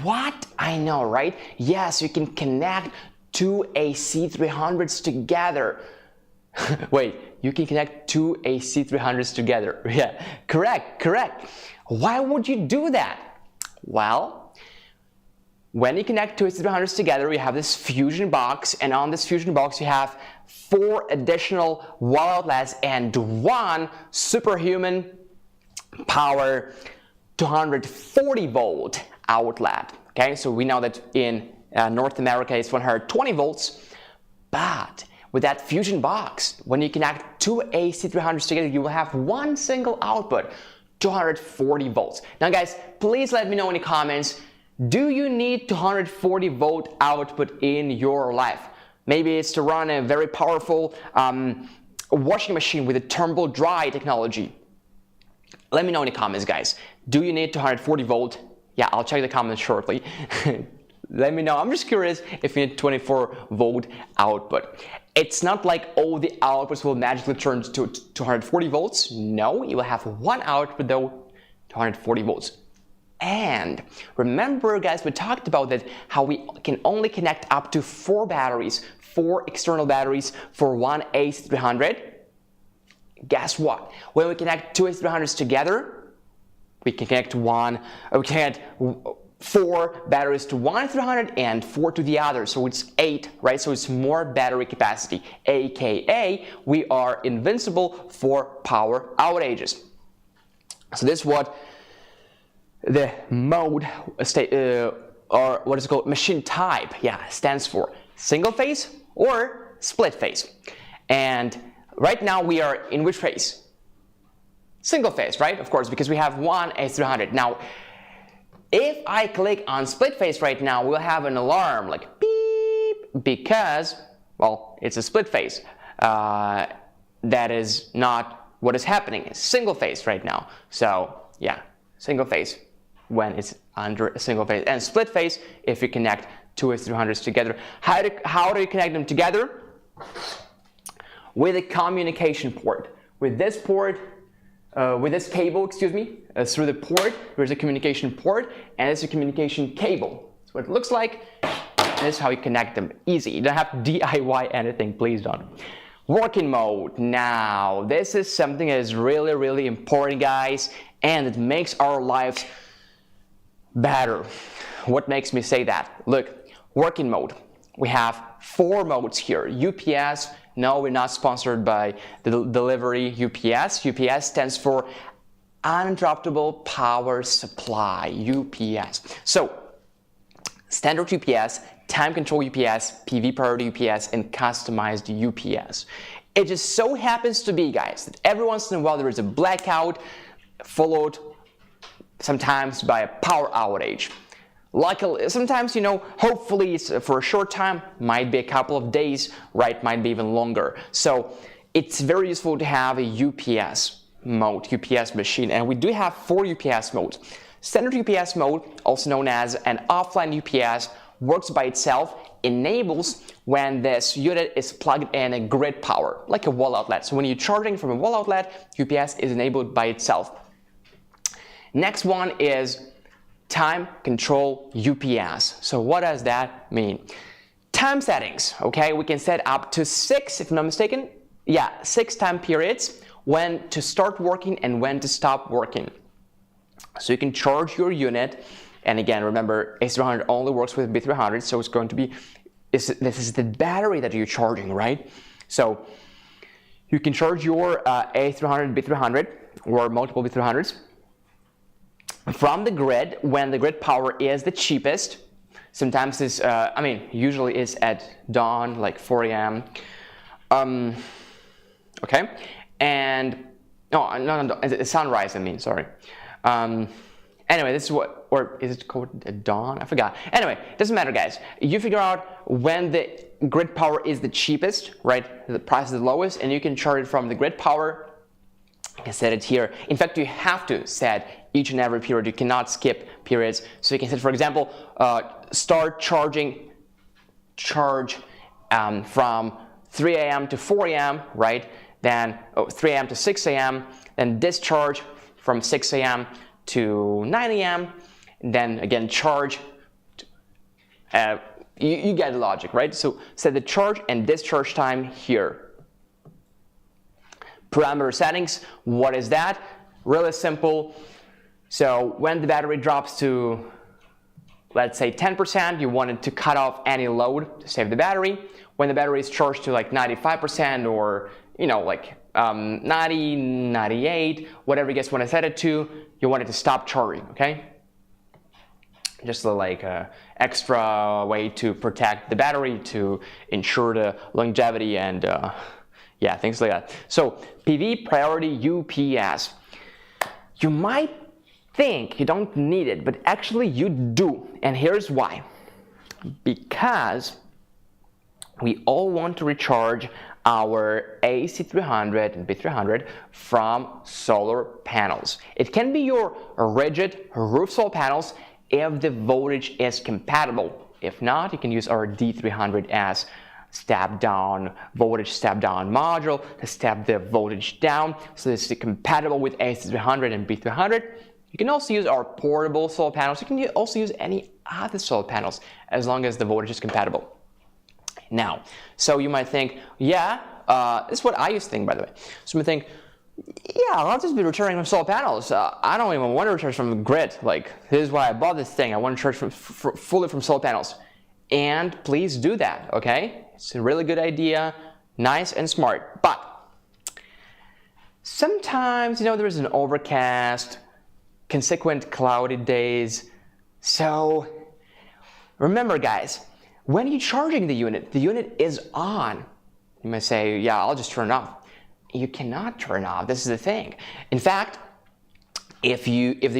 What? I know, right? Yes, you can connect 2 AC300s together. Wait, you can connect 2 AC300s together. Yeah, correct. Why would you do that? Well, when you connect 2 AC300s together, you have this fusion box, and on this fusion box you have 4 additional wall outlets and 1 superhuman power 240 volt outlet. Okay, so we know that in North America it's 120 volts, but with that fusion box, when you connect 2 AC300s together, you will have 1 single output, 240 volts. Now guys, please let me know in the comments, do you need 240 volt output in your life? Maybe it's to run a very powerful washing machine with a tumble dry technology. Let me know in the comments, guys. Do you need 240 volt? Yeah, I'll check the comments shortly. Let me know. I'm just curious if you need 24 volt output. It's not like all the outputs will magically turn to 240 volts. No, you will have 1 output though, 240 volts. And remember, guys, we talked about that, how we can only connect up to 4 batteries, 4 external batteries for 1 AC300. Guess what? When we connect 2 AC300s together, we can connect 4 batteries to one AC300 and 4 to the other, so it's 8, right? So it's more battery capacity, aka we are invincible for power outages. So this is what the mode or what is it called, machine type, yeah, stands for. Single phase or split phase. And right now we are in which phase? Single phase, right? Of course, because we have 1 AC300. Now, if I click on split phase right now, we'll have an alarm like beep, because, well, it's a split phase. That is not what is happening. It's single phase right now. So yeah, single phase when it's under a single phase, and split phase if you connect 2 AC300s together. How do you connect them together? With a communication port. With this port, with this cable, excuse me, through the port, there's a communication port, and it's a communication cable. That's what it looks like. This is how you connect them. Easy. You don't have to DIY anything. Please don't. Working mode. Now, this is something that is really, really important, guys, and it makes our lives better. What makes me say that? Look, working mode. We have 4 modes here. UPS. No, we're not sponsored by the delivery UPS. UPS stands for uninterruptible power supply, UPS. So, standard UPS, time control UPS, PV priority UPS, and customized UPS. It just so happens to be, guys, that every once in a while there is a blackout followed sometimes by a power outage. Luckily, sometimes, hopefully it's for a short time, might be a couple of days, right, might be even longer. So it's very useful to have a UPS mode, UPS machine, and we do have 4 UPS modes. Standard UPS mode, also known as an offline UPS, works by itself, enables when this unit is plugged in a grid power, like a wall outlet. So when you're charging from a wall outlet, UPS is enabled by itself. Next one is time control UPS. So what does that mean? Time settings, okay? We can set up to 6, if I'm not mistaken. Yeah, 6 time periods when to start working and when to stop working. So you can charge your unit, and again, remember, A300 only works with B300, so it's going to be, this is the battery that you're charging, right? So you can charge your A300, B300, or multiple B300s from the grid when the grid power is the cheapest. Sometimes this, usually is at dawn, like 4 a.m. Okay, and no, it's sunrise. Sorry. Anyway, this is what, or is it called at dawn? I forgot. Anyway, doesn't matter, guys. You figure out when the grid power is the cheapest, right? The price is the lowest, and you can charge it from the grid power. I can set it here. In fact, you have to set each and every period. You cannot skip periods. So you can set, for example, start charge from 3 a.m. to 4 a.m., right? Then 3 a.m. to 6 a.m. Then discharge from 6 a.m. to 9 a.m. Then again charge. You get the logic, right? So set the charge and discharge time here. Parameter settings, what is that? Really simple. So when the battery drops to, let's say 10%, you want it to cut off any load to save the battery. When the battery is charged to like 95% or, 90, 98, whatever you guys want to set it to, you want it to stop charging, okay? Just like an extra way to protect the battery, to ensure the longevity and yeah, things like that. So PV priority UPS. You might think you don't need it, but actually you do. And here's why. Because we all want to recharge our AC300 and B300 from solar panels. It can be your rigid roof solar panels if the voltage is compatible. If not, you can use our D300 as voltage step down module to step the voltage down, so this is compatible with AC300 and B300. You can also use our portable solar panels. You can also use any other solar panels as long as the voltage is compatible. Now, so you might think, yeah, this is what I used to think, by the way. So you might think, yeah, I'll just be returning from solar panels. I don't even want to return from the grid. Like, this is why I bought this thing. I want to charge fully from solar panels. And please do that, okay? It's a really good idea, nice and smart. But sometimes, there is an overcast, consequent cloudy days. So remember, guys, when you're charging the unit is on. You might say, yeah, I'll just turn it off. You cannot turn off. This is the thing. In fact, if the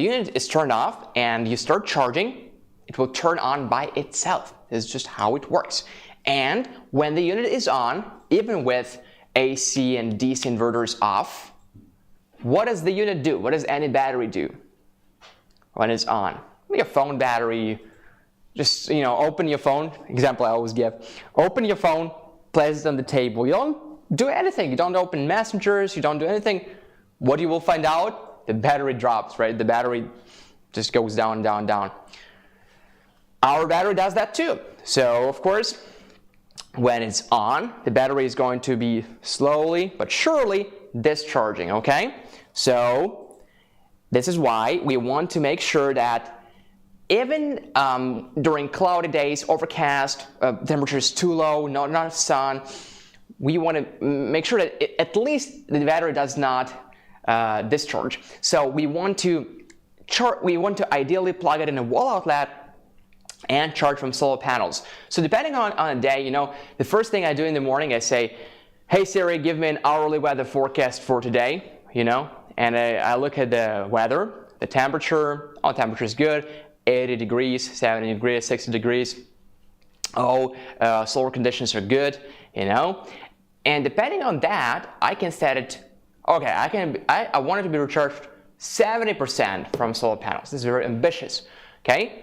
unit is turned off and you start charging, it will turn on by itself. This is just how it works. And when the unit is on, even with AC and DC inverters off, what does the unit do? What does any battery do when it's on? Like a phone battery, just open your phone, example I always give. Open your phone, place it on the table. You don't do anything. You don't open messengers, you don't do anything. What you will find out? The battery drops, right? The battery just goes down, down, down. Our battery does that too. So of course, when it's on, the battery is going to be slowly but surely discharging, okay? So this is why we want to make sure that even during cloudy days, overcast, temperature is too low, not enough sun, we want to make sure that at least the battery does not discharge. So we want to ideally plug it in a wall outlet and charge from solar panels. So depending on a day, the first thing I do in the morning, I say, hey Siri, give me an hourly weather forecast for today, and I look at the weather, the temperature. Oh, temperature is good, 80 degrees, 70 degrees, 60 degrees. Oh, solar conditions are good, and depending on that, I can set it, okay, I want it to be recharged 70% from solar panels. This is very ambitious, okay?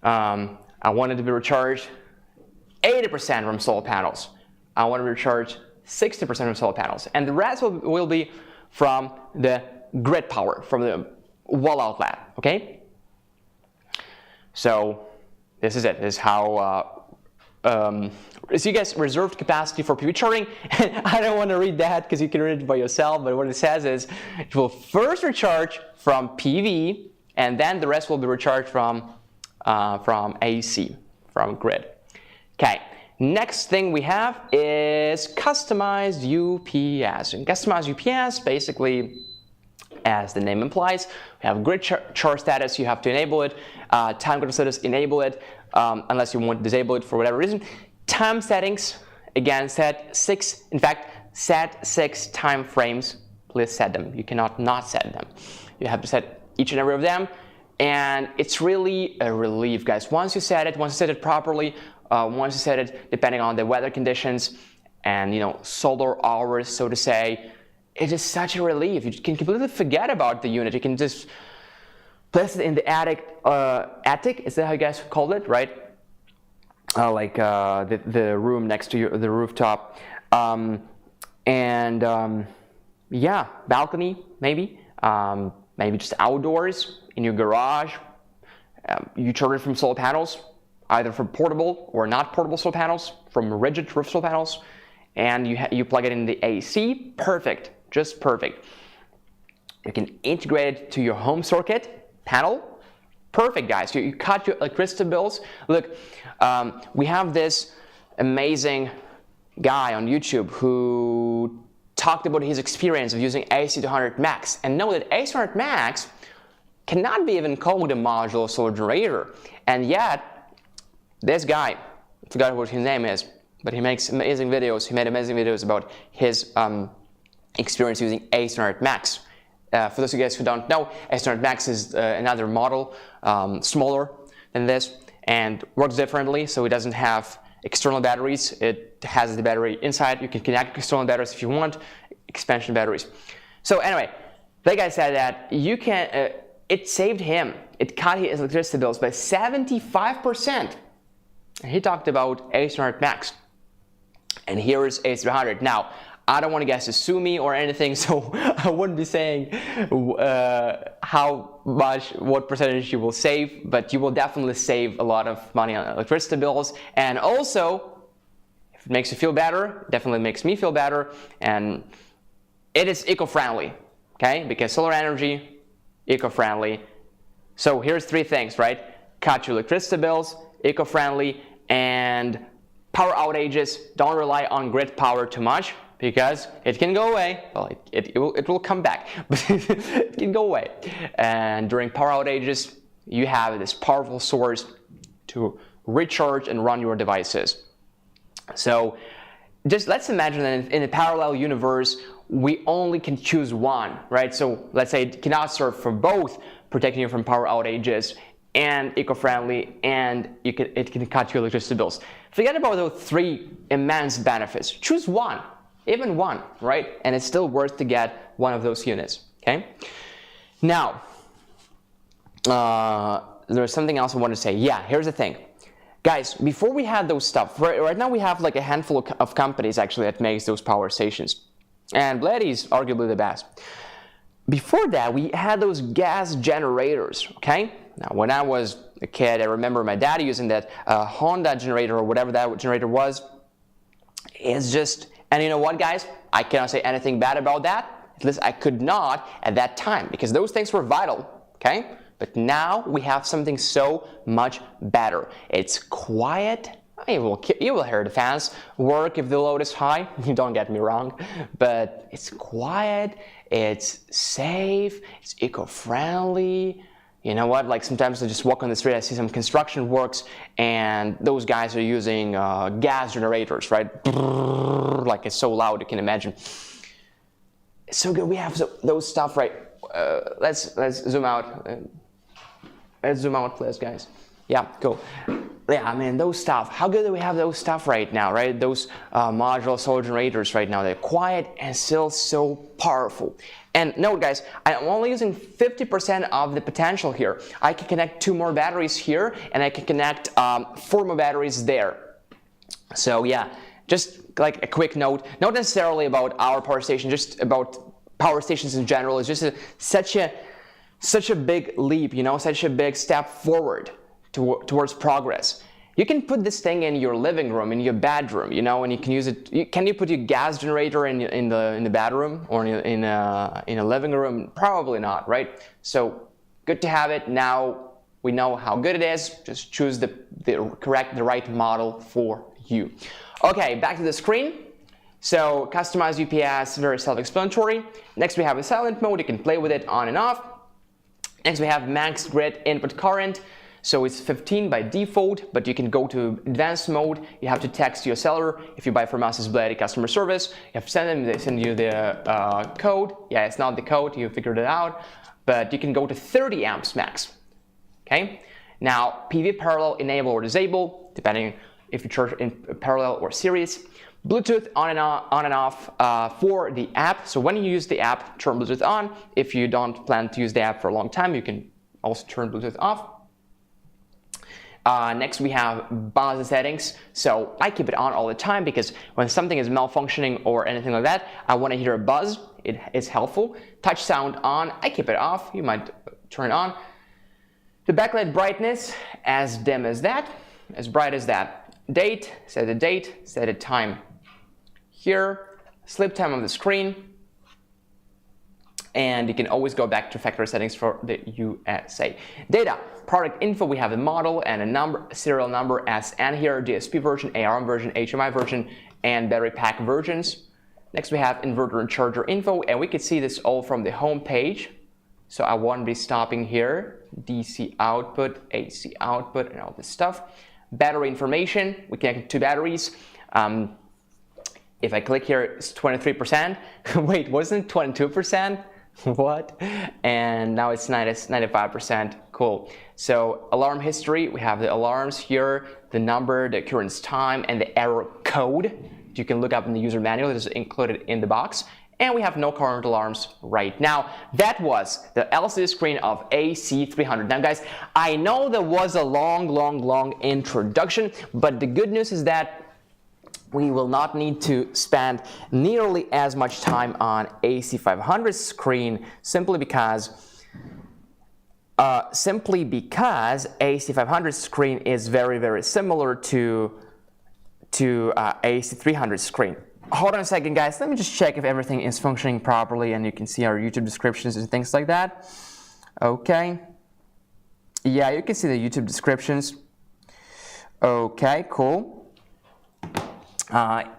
I want it to be recharged 80% from solar panels. I want to be recharged 60% from solar panels. And the rest will be from the grid power, from the wall outlet, okay? So this is it. This is how, so you guys reserved capacity for PV charging. I don't want to read that because you can read it by yourself, but what it says is it will first recharge from PV, and then the rest will be recharged from AC, from grid. Okay, next thing we have is customized UPS. And customized UPS, basically, as the name implies, we have grid charge status, you have to enable it. Time control status, enable it, unless you want to disable it for whatever reason. Time settings, again, set 6 time frames. Please set them. You cannot not set them. You have to set each and every of them. And it's really a relief, guys. Once you set it properly, once you set it depending on the weather conditions and solar hours, so to say, it is such a relief. You can completely forget about the unit. You can just place it in the attic. Attic, is that how you guys called it, right? Like the room next to the rooftop, yeah, balcony maybe. Maybe just outdoors, in your garage. You charge it from solar panels, either from portable or not portable solar panels, from rigid roof solar panels, and you plug it in the AC. Perfect, just perfect. You can integrate it to your home circuit panel. Perfect, guys. You cut your electricity bills. Look, we have this amazing guy on YouTube who talked about his experience of using AC200 Max, and know that AC200 Max cannot be even called a modular solar generator. And yet, this guy, I forgot what his name is, but he makes amazing videos. He made amazing videos about his experience using AC200 Max. For those of you guys who don't know, AC200 Max is another model, smaller than this, and works differently. So it doesn't have external batteries. It has the battery inside. You can connect external batteries if you want, expansion batteries. So anyway, that guy said that you can. It saved him. It cut his electricity bills by 75%. And he talked about AC200 Max. And here is AC200. Now, I don't want to guys to sue me or anything, so I wouldn't be saying what percentage you will save, but you will definitely save a lot of money on electricity bills. And also, if it makes you feel better, it definitely makes me feel better, and it is eco-friendly, okay? Because solar energy, eco-friendly. So here's 3 things, right? Cut your electricity bills, eco-friendly, and power outages. Don't rely on grid power too much, because it can go away. Well, it will come back, but it can go away. And during power outages, you have this powerful source to recharge and run your devices. So just let's imagine that in a parallel universe, we only can choose one, right? So let's say it cannot serve for both, protecting you from power outages and eco-friendly, and it can cut your electricity bills. Forget about those 3 immense benefits. Choose one. Even one, right? And it's still worth to get one of those units, okay? Now, there's something else I want to say. Yeah, here's the thing. Guys, before we had those stuff, right now we have like a handful of companies actually that makes those power stations. And BLUETTI is arguably the best. Before that, we had those gas generators, okay? Now, when I was a kid, I remember my dad using that Honda generator or whatever that generator was. It's just, and you know what, guys? I cannot say anything bad about that. At least I could not at that time, because those things were vital, okay? But now we have something so much better. It's quiet. You will hear the fans work if the load is high. Don't get me wrong, but it's quiet, it's safe, it's eco-friendly. You know what? Like sometimes I just walk on the street, I see some construction works, and those guys are using gas generators, right? Like it's so loud, you can imagine. It's so good. We have those stuff, right? Let's zoom out. Let's zoom out, please, guys. Yeah, cool. Yeah, I mean, those stuff. How good do we have those stuff right now, right? Those modular solar generators right now. They're quiet and still so powerful. And note, guys, I'm only using 50% of the potential here. I can connect 2 more batteries here, and I can connect 4 more batteries there. So yeah, just like a quick note, not necessarily about our power station, just about power stations in general. It's just such a big leap, you know, such a big step forward towards progress. You can put this thing in your living room, in your bedroom, you know, and you can use it. Can you put your gas generator in the bedroom or in a living room? Probably not, right? So good to have it. Now we know how good it is. Just choose the right model for you. Okay, back to the screen. So customize UPS, very self-explanatory. Next we have a silent mode. You can play with it on and off. Next we have max grid input current. So it's 15 by default, but you can go to advanced mode. You have to text your seller. If you buy from us as BLUETTI customer service, you have to send them, they send you the code. Yeah, it's not the code, you figured it out. But you can go to 30 amps max. Okay? Now, PV parallel enable or disable, depending if you charge in parallel or series. Bluetooth on and off for the app. So when you use the app, turn Bluetooth on. If you don't plan to use the app for a long time, you can also turn Bluetooth off. Next we have buzz settings. So I keep it on all the time because when something is malfunctioning or anything like that, I want to hear a buzz. It is helpful. Touch sound on. I keep it off. You might turn it on. The backlight brightness, as dim as that, as bright as that. Date, set a date, set a time. Here, sleep time on the screen. And you can always go back to factory settings for the USA. Data, product info, we have a model and a number, serial number, SN here, DSP version, ARM version, HMI version, and battery pack versions. Next we have inverter and charger info, and we can see this all from the home page. So I won't be stopping here. DC output, AC output, and all this stuff. Battery information, we connected 2 batteries. If I click here, it's 23%. Wait, wasn't it 22%? What? And now it's 95%. Cool. So alarm history, we have the alarms here, the number, the occurrence time, and the error code. You can look up in the user manual. It is included in the box. And we have no current alarms right now. That was the LCD screen of AC300. Now guys, I know there was a long introduction, but the good news is that we will not need to spend nearly as much time on AC500 screen simply because AC500 screen is very similar to AC300 screen. Hold on a second, guys. Let me just check if everything is functioning properly and you can see our YouTube descriptions and things like that. Okay. Yeah, you can see the YouTube descriptions. Okay, cool.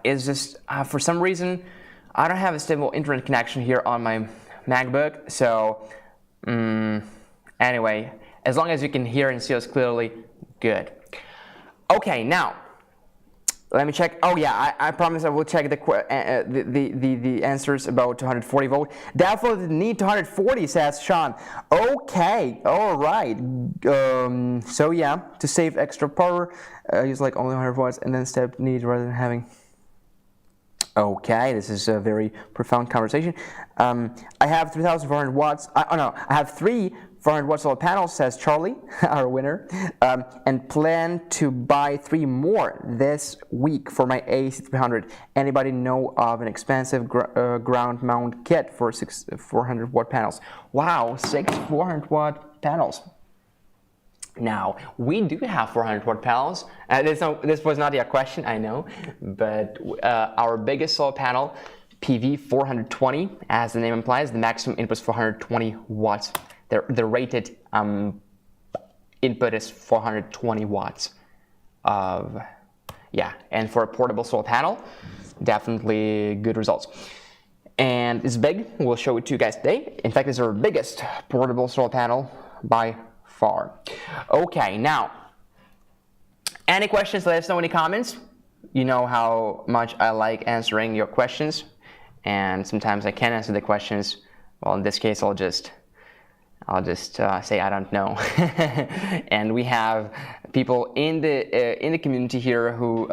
It's just, for some reason, I don't have a stable internet connection here on my MacBook. So, anyway, as long as you can hear and see us clearly, good. Okay, now, let me check. Oh yeah, I promise I will check the answers about 240 volt. Definitely need 240, says Sean. Okay, all right. So yeah, to save extra power, use like only 100 watts and then step need rather than having. Okay, this is a very profound conversation. I have 3,400 watts. I have 3 400 watt solar panels, says Charlie, our winner, and plan to buy 3 more this week for my AC300. Anybody know of an expensive ground mount kit for 6 400 watt panels? Wow, 6 400 watt panels. Now, we do have 400 watt panels. This was not your question, I know, but our biggest solar panel, PV 420, as the name implies, the maximum input is 420 watts. The rated input is 420 watts and for a portable solar panel, definitely good results. And it's big. We'll show it to you guys today. In fact, it's our biggest portable solar panel by far. Okay, now, any questions, let us know in the comments. You know how much I like answering your questions, and sometimes I can't answer the questions. Well, in this case, I'll just say I don't know. And we have people in the community here who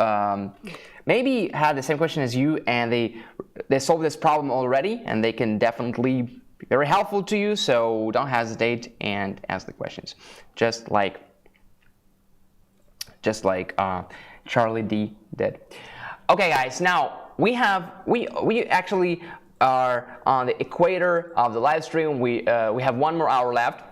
maybe have the same question as you, and they solved this problem already, and they can definitely be very helpful to you. So don't hesitate and ask the questions, just like Charlie D did. Okay, guys. Now we actually are on the equator of the live stream. We have 1 more hour left,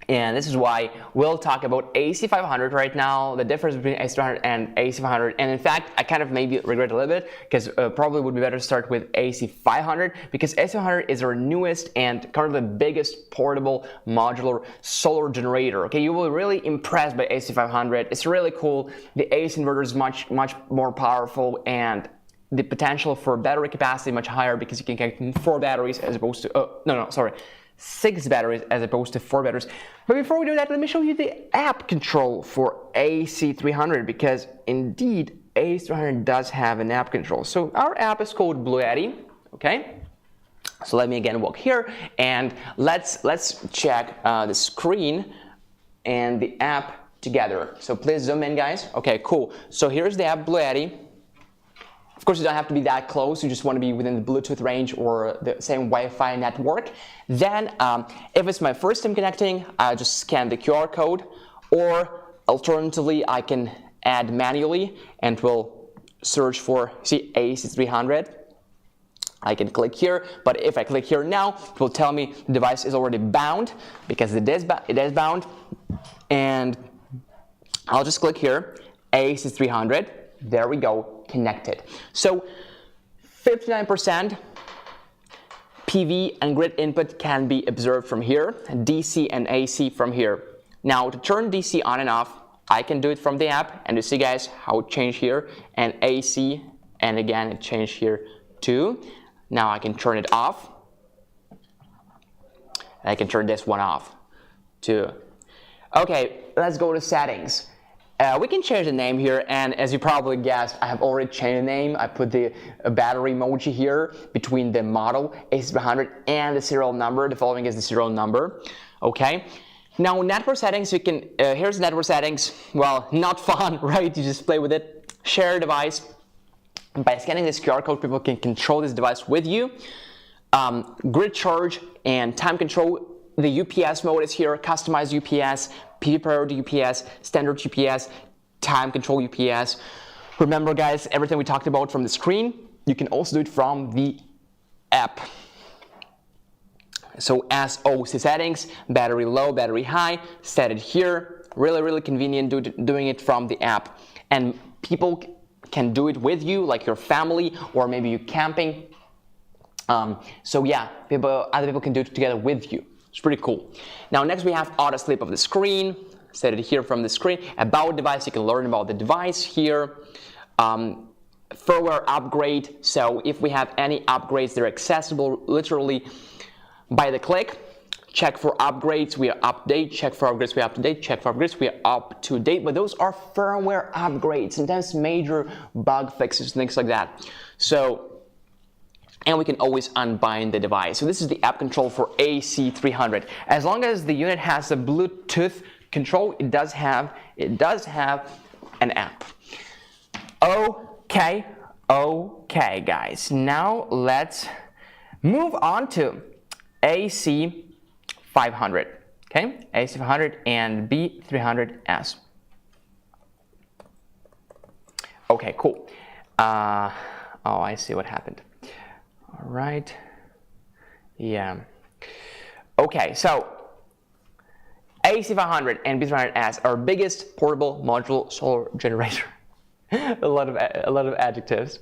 and this is why we'll talk about AC500 right now, the difference between AC300 and AC500. And in fact, I kind of maybe regret a little bit, because probably would be better to start with AC500, because AC500 is our newest and currently the biggest portable modular solar generator. Okay, you will be really impressed by AC500. It's really cool. The AC inverter is much more powerful, and the potential for battery capacity much higher, because you can get 4 batteries as opposed to 6 batteries as opposed to 4 batteries. But before we do that, let me show you the app control for AC300, because indeed AC300 does have an app control. So our app is called BLUETTI. Okay, so let me again walk here, and let's check the screen and the app together. So please zoom in, guys. Okay, cool. So here's the app BLUETTI. Of course, you don't have to be that close. You just want to be within the Bluetooth range or the same Wi-Fi network. Then, if it's my first time connecting, I'll just scan the QR code, or alternatively, I can add manually and will search for, see, AC300. I can click here, but if I click here now, it will tell me the device is already bound, because it is bound. And I'll just click here, AC300. There we go, connected. So 59% PV and grid input can be observed from here, DC and AC from here. Now to turn DC on and off, I can do it from the app, and you see, guys, how it changed here, and AC, and again it changed here too. Now I can turn it off, and I can turn this one off too. Okay, let's go to settings. We can change the name here, and as you probably guessed, I have already changed the name. I put the battery emoji here between the model AC300 and the serial number. The following is the serial number. Okay. Now network settings, you can here's network settings. Well, not fun, right? You just play with it. Share device. By scanning this QR code, people can control this device with you. Grid charge and time control. The UPS mode is here. Customized UPS. PV priority UPS, standard UPS, time control UPS. Remember, guys, everything we talked about from the screen, you can also do it from the app. So SOC settings, battery low, battery high, set it here. Really convenient doing it from the app. And people can do it with you, like your family, or maybe you camping. So yeah, other people can do it together with you. It's pretty cool. Now next we have auto sleep of the screen. Set it here from the screen. About device, you can learn about the device here. Firmware upgrade. So if we have any upgrades, they're accessible literally by the click. Check for upgrades, we are update. Check for upgrades, we are up to date. Check for upgrades, we are up to date. But those are firmware upgrades, sometimes major bug fixes, things like that. And we can always unbind the device. So this is the app control for AC300. As long as the unit has a Bluetooth control, it does have an app. Okay, guys. Now let's move on to AC500. Okay, AC500 and B300S. Okay, cool. Oh, I see what happened. All right. Yeah. Okay, so AC500 and B300S, our biggest portable modular solar generator. a lot of adjectives.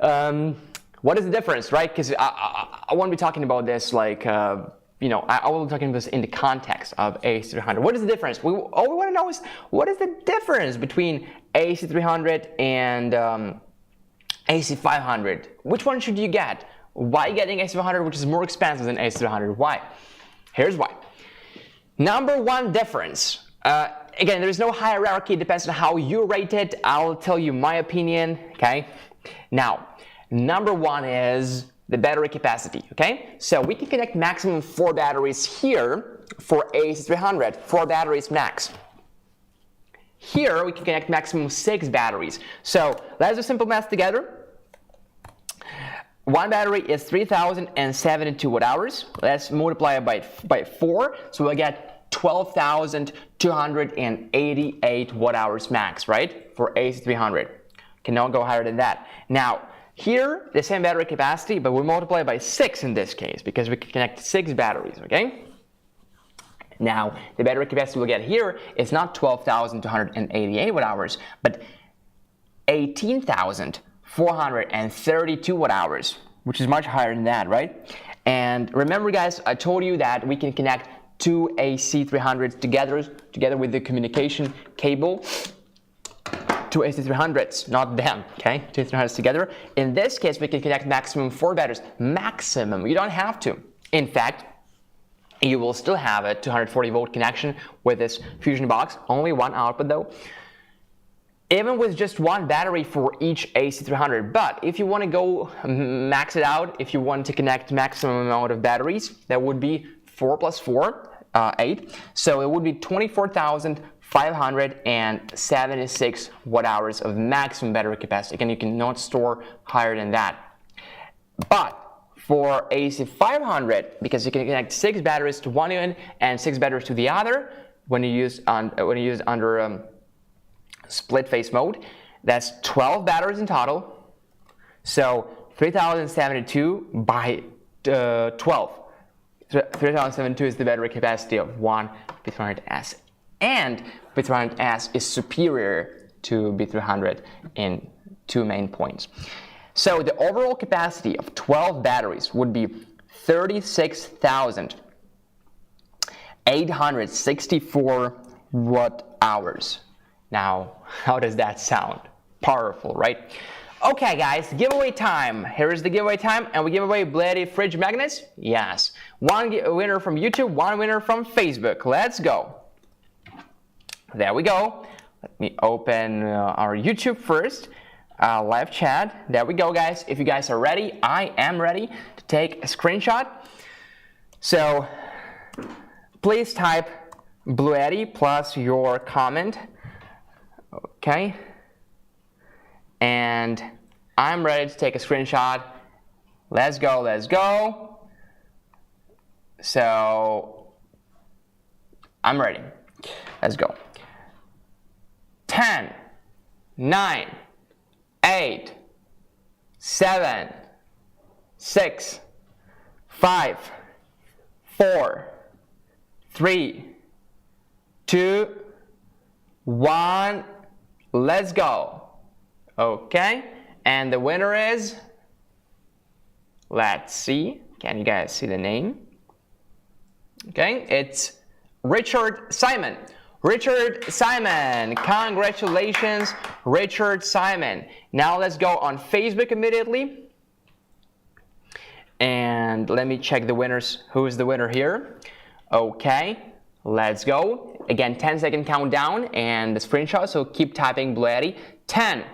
What is the difference, right? Because I want to be talking about this like, you know, I will be talking about this in the context of AC300. What is the difference? All we want to know is, what is the difference between AC300 and AC500? Which one should you get? Why getting AC500, which is more expensive than AC300? Why? Here's why. Number one difference. Again, there is no hierarchy. It depends on how you rate it. I'll tell you my opinion, okay? Now, number one is the battery capacity, okay? So we can connect maximum 4 batteries here for AC300, 4 batteries max. Here we can connect maximum 6 batteries. So let's do simple math together. One battery is 3,072 watt hours. Let's multiply it by 4, so we'll get 12,288 watt hours max, right? For AC300. Cannot go higher than that. Now, here, the same battery capacity, but we multiply by 6 in this case, because we can connect 6 batteries, okay? Now, the battery capacity we'll get here is not 12,288 watt hours, but 18,432 watt hours, which is much higher than that, right? And remember, guys, I told you that we can connect 2 AC300s together with the communication cable. 2 AC300s, not them, okay? 2 AC300s together. In this case, we can connect maximum 4 batteries. Maximum, you don't have to. In fact, you will still have a 240 volt connection with this fusion box, only one output though. Even with just 1 battery for each AC300. But if you want to go max it out, if you want to connect maximum amount of batteries, that would be 4 plus 4, 8. So it would be 24,576 watt hours of maximum battery capacity. Again, you cannot store higher than that. But for AC500, because you can connect 6 batteries to one end and 6 batteries to the other, when you use under split phase mode, that's 12 batteries in total. So 3,072 by 12. 3,072 is the battery capacity of one B300S, and B300S is superior to B300 in 2 main points. So the overall capacity of 12 batteries would be 36,864 watt hours. Now, how does that sound? Powerful, right? Okay, guys, giveaway time. Here is the giveaway time, and we give away BLUETTI fridge magnets. Yes, 1 winner from YouTube, 1 winner from Facebook. Let's go. There we go. Let me open our YouTube first. Live chat. There we go, guys. If you guys are ready, I am ready to take a screenshot. So please type BLUETTI plus your comment. Okay. And I'm ready to take a screenshot. Let's go, let's go. So I'm ready. Let's go. 10, 9, 8, 7, 6, 5, 4, 3, 2, 1. Let's go. Okay, and the winner is, let's see, can you guys see the name? Okay, it's Richard Simon. Richard Simon, congratulations, Richard Simon. Now let's go on Facebook immediately. And let me check the winners. Who is the winner here? Okay, let's go. Again, 10-second countdown and the screenshot, so keep typing BLUETTI. 10,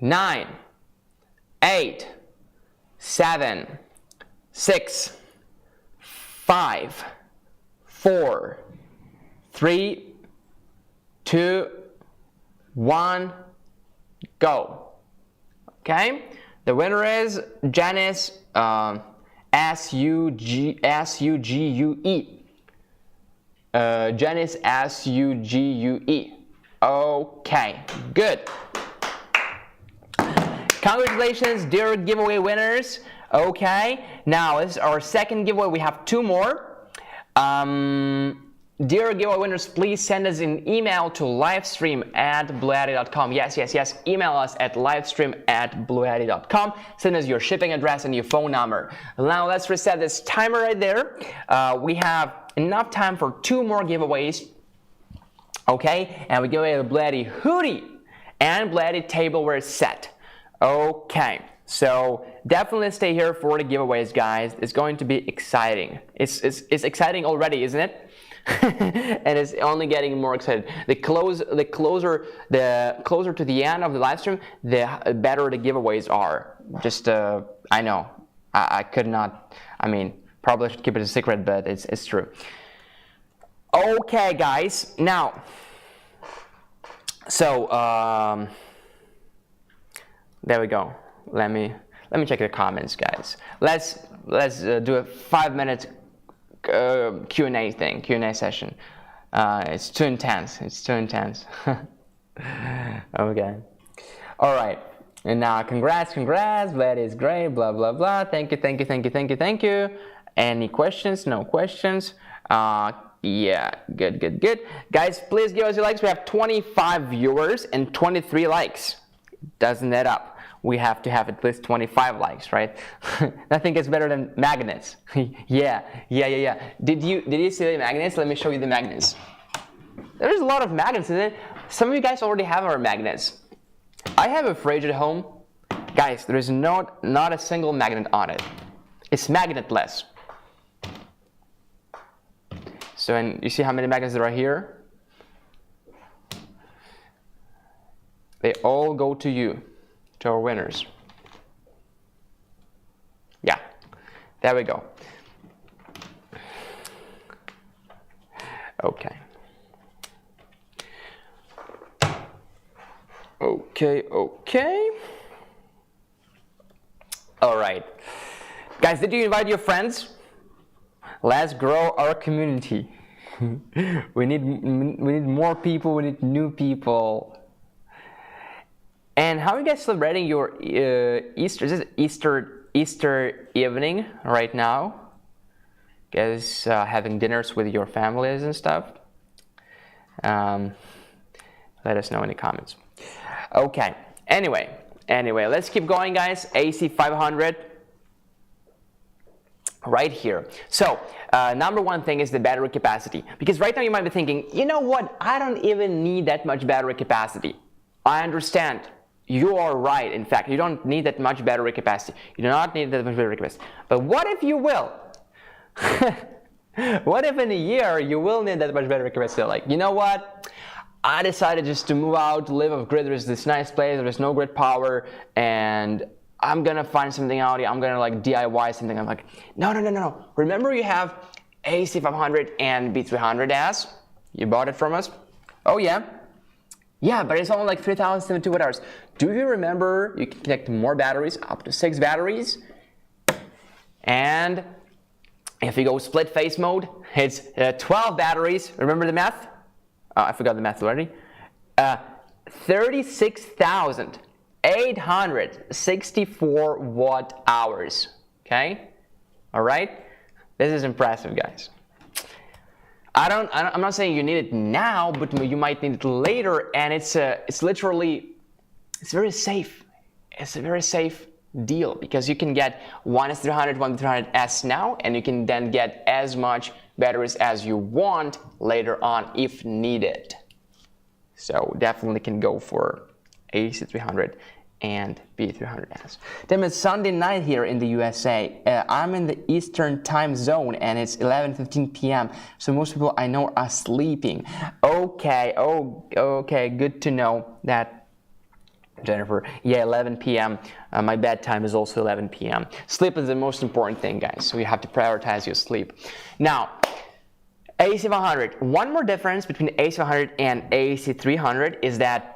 9, 8, 7, 6, 5, 4, 3, 2, 1, go. Okay, the winner is Janice S-U-G-U-E. Janice S-U-G-U-E. Okay, good. Congratulations, dear giveaway winners. Okay, now this is our second giveaway. We have 2 more. dear giveaway winners, please send us an email to livestream@bluetti.com. Yes, email us at livestream@bluetti.com. Send us your shipping address and your phone number. Now let's reset this timer right there. We have enough time for 2 more giveaways. Okay, and we give away the BLUETTI hoodie and BLUETTI tableware set. Okay, so definitely stay here for the giveaways, guys. It's going to be exciting. It's exciting already, isn't it? And it's only getting more excited. The closer to the end of the live stream, the better the giveaways are. Just I know I could not. I mean, probably should keep it a secret, but it's true. Okay, guys. Now, so there we go. Let me check the comments, guys. Let's do a 5-minute Q&A session. It's too intense. Okay. All right. And now, congrats. BLUETTI is great. Blah blah blah. Thank you. Any questions? No questions. Yeah. Good. Guys, please give us your likes. We have 25 viewers and 23 likes. Doesn't add up. We have to have at least 25 likes, right? Nothing gets better than magnets. Yeah. Did you see the magnets? Let me show you the magnets. There's a lot of magnets, isn't it? Some of you guys already have our magnets. I have a fridge at home. Guys, there is not a single magnet on it. It's magnetless. So, and you see how many magnets there are here? They all go to you. To our winners. Yeah, there we go. Okay. All right, guys, did you invite your friends? Let's grow our community. we need more people. We need new people. And how are you guys celebrating your Easter? Is it Easter evening right now? Guys having dinners with your families and stuff? Let us know in the comments. Okay. Anyway, let's keep going, guys. AC 500 right here. So number one thing is the battery capacity, because right now you might be thinking, you know what? I don't even need that much battery capacity. I understand. You are right. In fact, you don't need that much battery capacity. You do not need that much battery capacity. But what if you will? What if in a year you will need that much battery capacity? Like, you know what? I decided just to move out, to live off grid. There's this nice place. There's no grid power, and I'm gonna find something out. I'm gonna like DIY something. I'm like, no. Remember, you have AC500 and B300S. You bought it from us. Oh yeah. Yeah, but it's only like 3,072 watt hours. Do you remember you can connect more batteries, up to 6 batteries? And if you go split phase mode, it's 12 batteries. Remember the math? I forgot the math already. 36,864 watt hours. Okay? All right? This is impressive, guys. I'm not saying you need it now, but you might need it later, and it's very safe. It's a very safe deal, because you can get one S300, one B300S now, and you can then get as much batteries as you want later on if needed. So definitely can go for AC300 and B300S. Then it's Sunday night here in the USA. I'm in the Eastern time zone, and it's 11:15 p.m. So most people I know are sleeping. Okay, okay, good to know that, Jennifer. Yeah, 11 p.m. My bedtime is also 11 p.m. Sleep is the most important thing, guys. So you have to prioritize your sleep. Now, AC100. One more difference between AC100 and AC300 is that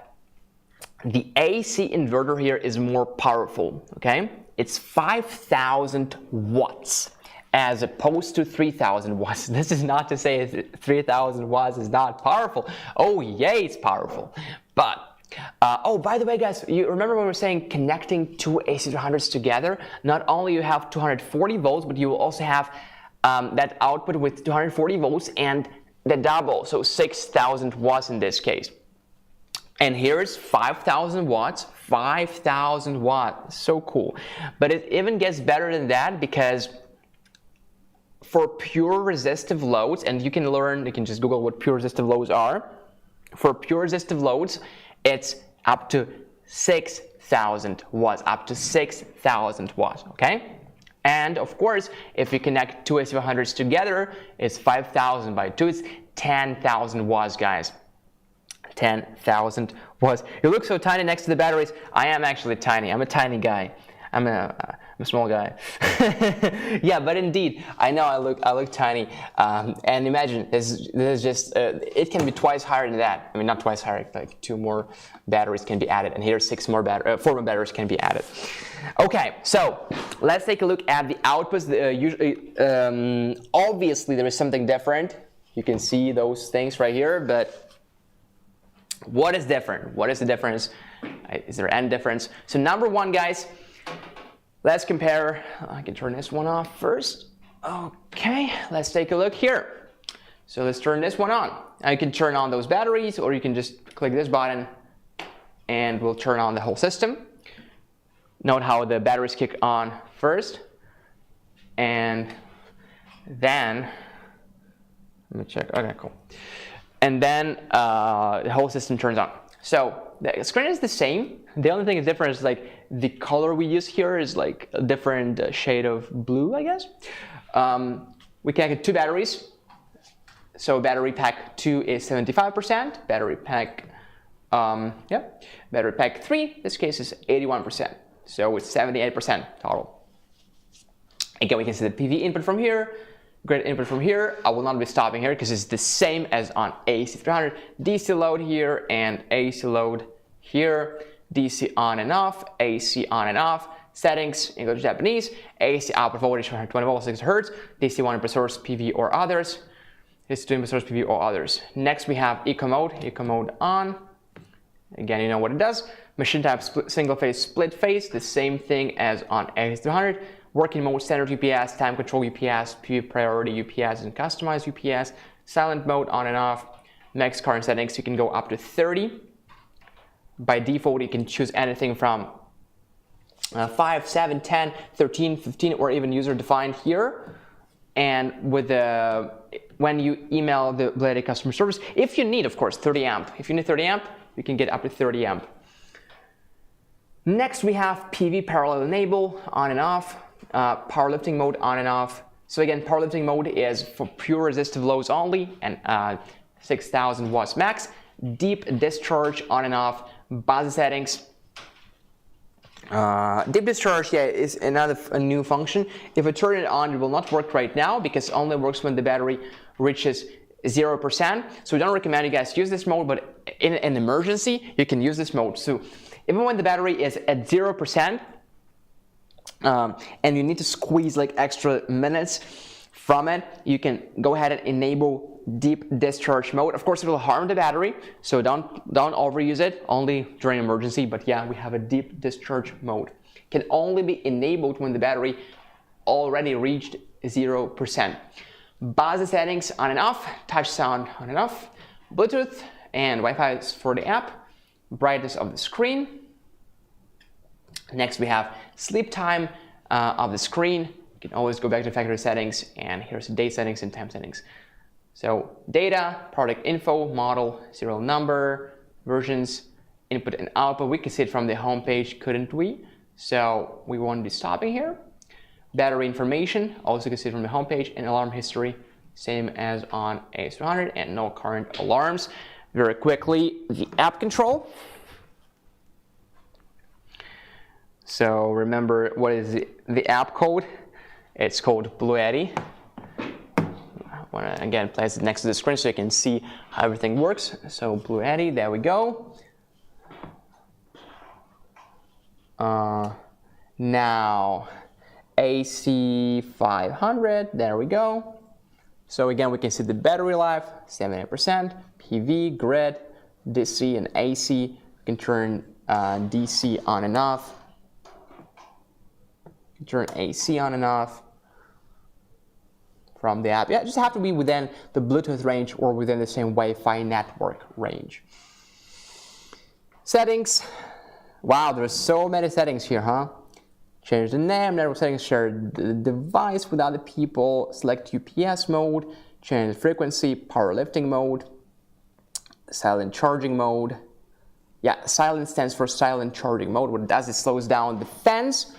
the AC inverter here is more powerful, okay? It's 5,000 watts as opposed to 3,000 watts. This is not to say 3,000 watts is not powerful. Oh, yay, it's powerful. But, oh, by the way, guys, you remember when we were saying connecting two AC300s together? Not only you have 240 volts, but you will also have that output with 240 volts, and the double, so 6,000 watts in this case. And here's 5,000 watts, 5,000 watts, so cool. But it even gets better than that, because for pure resistive loads, and you can just Google what pure resistive loads are. For pure resistive loads, it's up to 6,000 watts, up to 6,000 watts, okay? And of course, if you connect two AC100s together, it's 5,000 by 2, it's 10,000 watts, guys. 10,000 watts. You look so tiny next to the batteries. I am actually tiny. I'm a tiny guy. I'm a small guy. Yeah, but indeed, I know I look tiny. And imagine this is just it can be twice higher than that. I mean, not twice higher. Like 2 more batteries can be added, and here 4 more batteries can be added. Okay, so let's take a look at the outputs. Obviously, there is something different. You can see those things right here, but what is different? What is the difference? Is there any difference? So number one, guys. Let's compare. I can turn this one off first. Okay, let's take a look here. So let's turn this one on. Now you can turn on those batteries, or you can just click this button and we'll turn on the whole system. Note how the batteries kick on first, and then let me check. Okay, cool. And then the whole system turns on. So the screen is the same. The only thing that's different is like the color we use here is like a different shade of blue, I guess. We connected 2 batteries. So battery pack 2 is 75%. Battery pack, battery pack 3, this case is 81%. So it's 78% total. Again, we can see the PV input from here, grid input from here. I will not be stopping here because it's the same as on AC300. DC load here and AC load here. DC on and off, AC on and off. Settings, English, Japanese. AC output voltage 120 volts, 6 hertz. DC 1 input source, PV or others. DC 2 input source, PV or others. Next we have eco mode on. Again, you know what it does. Machine type single phase, split phase, the same thing as on AC300. Working mode, standard UPS, time control UPS, PV priority UPS, and customized UPS. Silent mode, on and off. Max current settings, you can go up to 30. By default, you can choose anything from 5, 7, 10, 13, 15, or even user defined here. And with when you email the BLUETTI customer service, if you need, of course, 30 amp. If you need 30 amp, you can get up to 30 amp. Next, we have PV parallel enable, on and off. Powerlifting mode, on and off. So again, powerlifting mode is for pure resistive loads only, and 6,000 watts max. Deep discharge, on and off. Buzz settings. Deep discharge, yeah, is a new function. If I turn it on, it will not work right now because it only works when the battery reaches 0%. So we don't recommend you guys use this mode, but in an emergency, you can use this mode. So even when the battery is at 0%, and you need to squeeze like extra minutes from it, you can go ahead and enable deep discharge mode. Of course, it will harm the battery, so don't overuse it, only during emergency. But yeah, we have a deep discharge mode. Can only be enabled when the battery already reached 0%. Buzz settings, on and off. Touch sound, on and off. Bluetooth and Wi-Fi is for the app. Brightness of the screen. Next, we have sleep time of the screen. You can always go back to factory settings, and here's the date settings and time settings. So data, product info, model, serial number, versions, input and output. We can see it from the home page, couldn't we? So we won't be stopping here. Battery information, also can see it from the home page, and alarm history, same as on AC300, and no current alarms. Very quickly, the app control. So remember, what is the app code? It's called BLUETTI. I want to again place it next to the screen so you can see how everything works. So BLUETTI, there we go. Now AC500, there we go. So again, we can see the battery life, 78%, PV, grid, DC, and AC. You can turn DC on and off. Turn AC on and off. from the app. Yeah, just have to be within the Bluetooth range or within the same Wi-Fi network range. Settings. Wow, there's so many settings here, huh? Change the name, network settings, share the device with other people, select UPS mode, change the frequency, powerlifting mode, silent charging mode. Yeah, silent stands for silent charging mode. What it does, it slows down the fans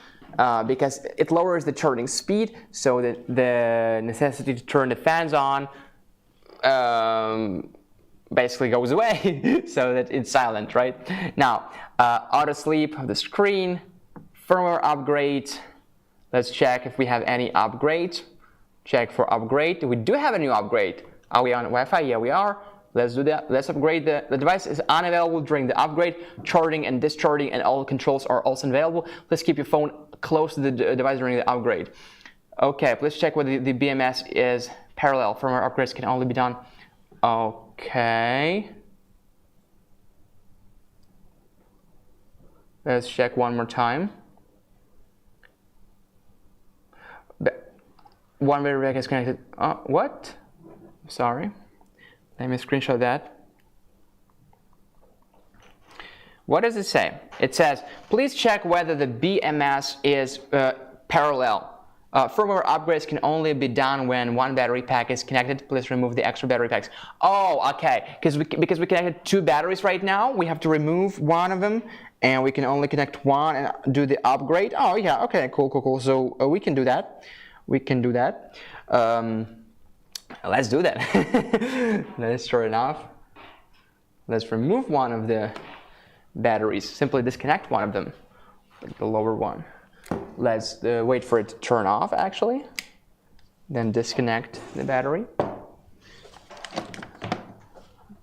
because it lowers the charging speed, so that the necessity to turn the fans on basically goes away, so that it's silent, right? Now, auto sleep of the screen, firmware upgrade. Let's check if we have any upgrade. Check for upgrade. We do have a new upgrade. Are we on Wi-Fi? Yeah, we are. Let's do that. Let's upgrade. The device is unavailable during the upgrade. Charging and discharging and all controls are also available. Please keep your phone close to the device during the upgrade. Okay, let's check whether the BMS is parallel. Firmware upgrades can only be done. Okay. Let's check one more time. One battery pack is connected. What? Sorry. Let me screenshot that. What does it say? It says, please check whether the BMS is parallel. Firmware upgrades can only be done when one battery pack is connected. Please remove the extra battery packs. Oh, okay. Because we connected 2 batteries right now, we have to remove one of them, and we can only connect one and do the upgrade. Oh, yeah. Okay. Cool. So we can do that. Let's do that. Let's turn it off. Let's remove one of the batteries. Simply disconnect one of them, like the lower one. Let's wait for it to turn off, actually. Then disconnect the battery.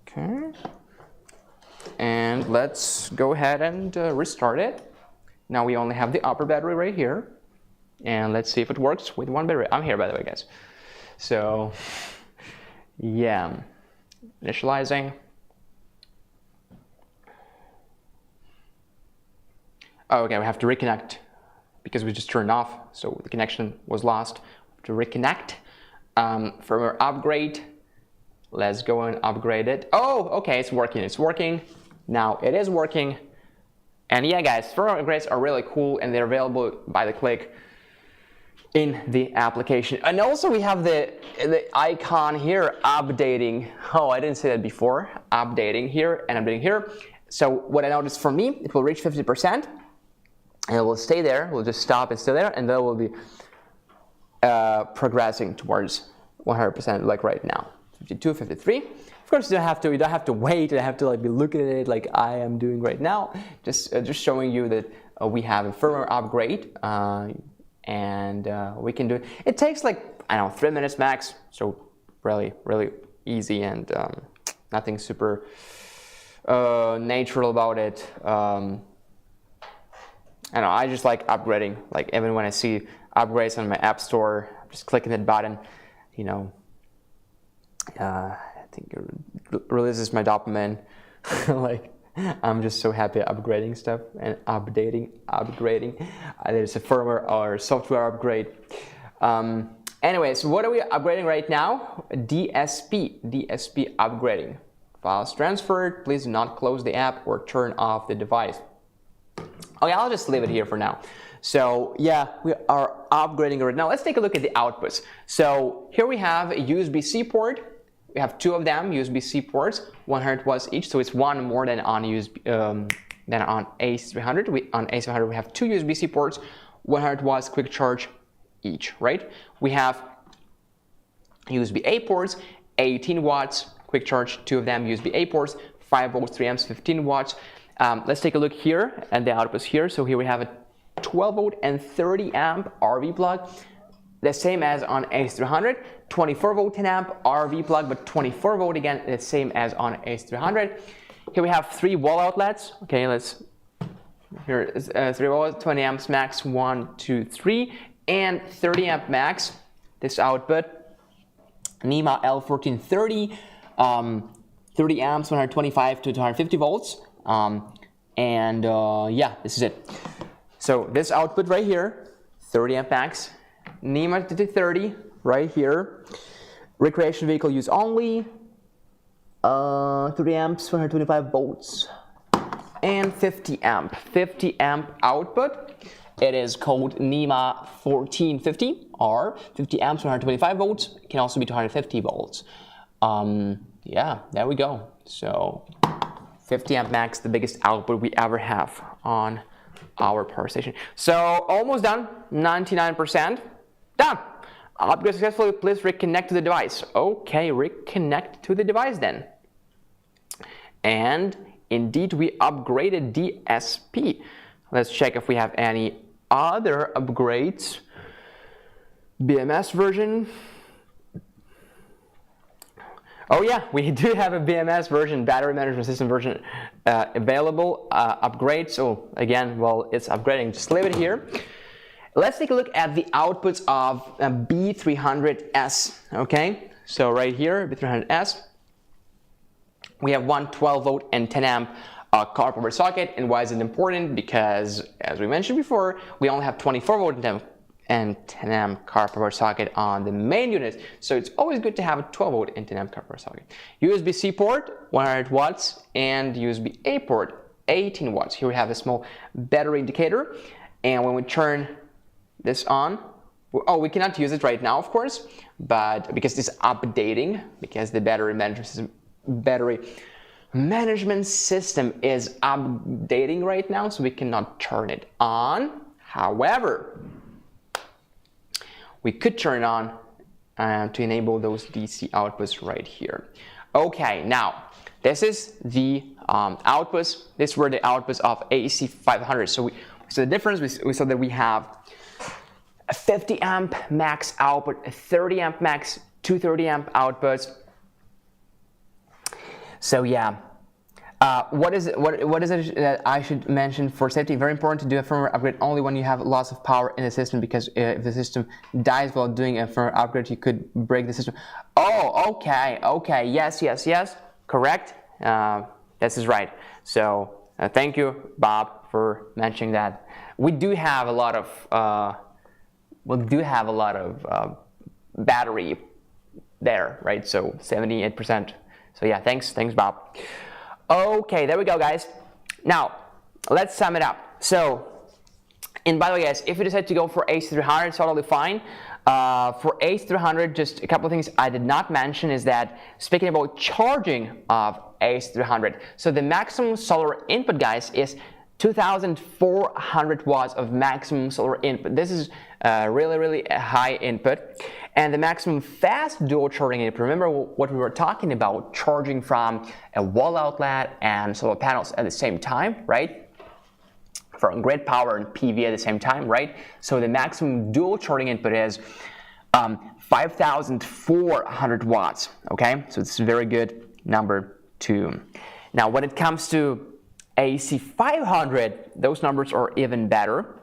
Okay. And let's go ahead and restart it. Now we only have the upper battery right here. And let's see if it works with one battery. I'm here, by the way, guys. So, yeah. Initializing. Oh, okay, we have to reconnect because we just turned off, so the connection was lost. We have to reconnect. Firmware upgrade. Let's go and upgrade it. Oh, okay, it's working. Now it is working. And yeah, guys, firmware upgrades are really cool, and they're available by the click in the application. And also we have the icon here, updating. Oh, I didn't say that before. Updating here and updating here. So what I noticed for me, it will reach 50%, and it will stay there. We'll just stop and stay there, and then we'll be progressing towards 100%, like right now. 52, 53. Of course, you don't have to wait. You don't have to like be looking at it like I am doing right now. Just showing you that we have a firmware upgrade. And we can do it. It takes like, I don't know, 3 minutes max. So really easy, and nothing super natural about it. I don't know, I just like upgrading. Like even when I see upgrades on my app store, I'm just clicking that button, you know. I think it releases my dopamine. Like, I'm just so happy upgrading stuff and upgrading. There's a firmware or software upgrade. Anyways, what are we upgrading right now? DSP upgrading. Files transferred. Please do not close the app or turn off the device. Okay, I'll just leave it here for now. So yeah, we are upgrading right now. Let's take a look at the outputs. So here we have a USB-C port. We have 2 of them, USB-C ports, 100 watts each, so it's one more than on on A300. On A300 we have 2 USB-C ports, 100 watts quick charge each, right? We have USB-A ports, 18 watts quick charge, 2 of them USB-A ports, 5 volts, 3 amps, 15 watts. Let's take a look here at the outputs here. So here we have a 12 volt and 30 amp RV plug. The same as on A300, 24 volt 10 amp RV plug, but 24 volt again, the same as on A300. Here we have 3 wall outlets. Okay, here is 3 wall outlets, 20 amps max, 1, 2, 3, and 30 amp max. This output, NEMA L1430, 30 amps, 125 to 250 volts. Yeah, this is it. So this output right here, 30 amp max, NEMA 30, right here. Recreation vehicle use only, 30 amps, 125 volts, and 50 amp output. It is called NEMA 1450, or 50 amps, 125 volts. It can also be 250 volts. Yeah, there we go. So 50 amp max, the biggest output we ever have on our power station. So almost done, 99%. Done. Upgrade successfully. Please reconnect to the device. Okay, reconnect to the device then. And indeed, we upgraded DSP. Let's check if we have any other upgrades. BMS version. Oh yeah, we do have a BMS version, battery management system version available. Upgrade. So again, well, it's upgrading. Just leave it here. Let's take a look at the outputs of B300S. Okay, so right here, B300S, we have one 12 volt and 10 amp car power socket. And why is it important? Because as we mentioned before, we only have 24 volt and 10 amp car power socket on the main unit. So it's always good to have a 12 volt and 10 amp car power socket. USB-C port, 100 watts, and USB-A port, 18 watts. Here we have a small battery indicator. And when we turn this on, oh, we cannot use it right now, of course, but because it's updating, because the battery management system is updating right now, so we cannot turn it on. However, we could turn it on to enable those DC outputs right here. Okay, now this is the outputs. These were the outputs of AC 500. So the difference, we saw that we have a 50 amp max output, a 30 amp max, 230 amp outputs. So yeah, what is it that I should mention for safety? Very important to do a firmware upgrade only when you have loss of power in the system, because if the system dies while doing a firmware upgrade, you could break the system. Oh, okay, yes, correct. This is right. So thank you, Bob, for mentioning that. We do have a lot of battery there, right? So 78%. So yeah, thanks, Bob. Okay, there we go, guys. Now, let's sum it up. So, and by the way, guys, if you decide to go for AC300, it's totally fine. For AC300, just a couple of things I did not mention is that, speaking about charging of AC300, so the maximum solar input, guys, is 2,400 watts of maximum solar input. This is really a high input. And the maximum fast dual charging input, remember what we were talking about, charging from a wall outlet and solar panels at the same time, right? From grid power and PV at the same time, right? So the maximum dual charging input is 5,400 watts, okay? So it's a very good number too. Now, when it comes to AC 500, those numbers are even better,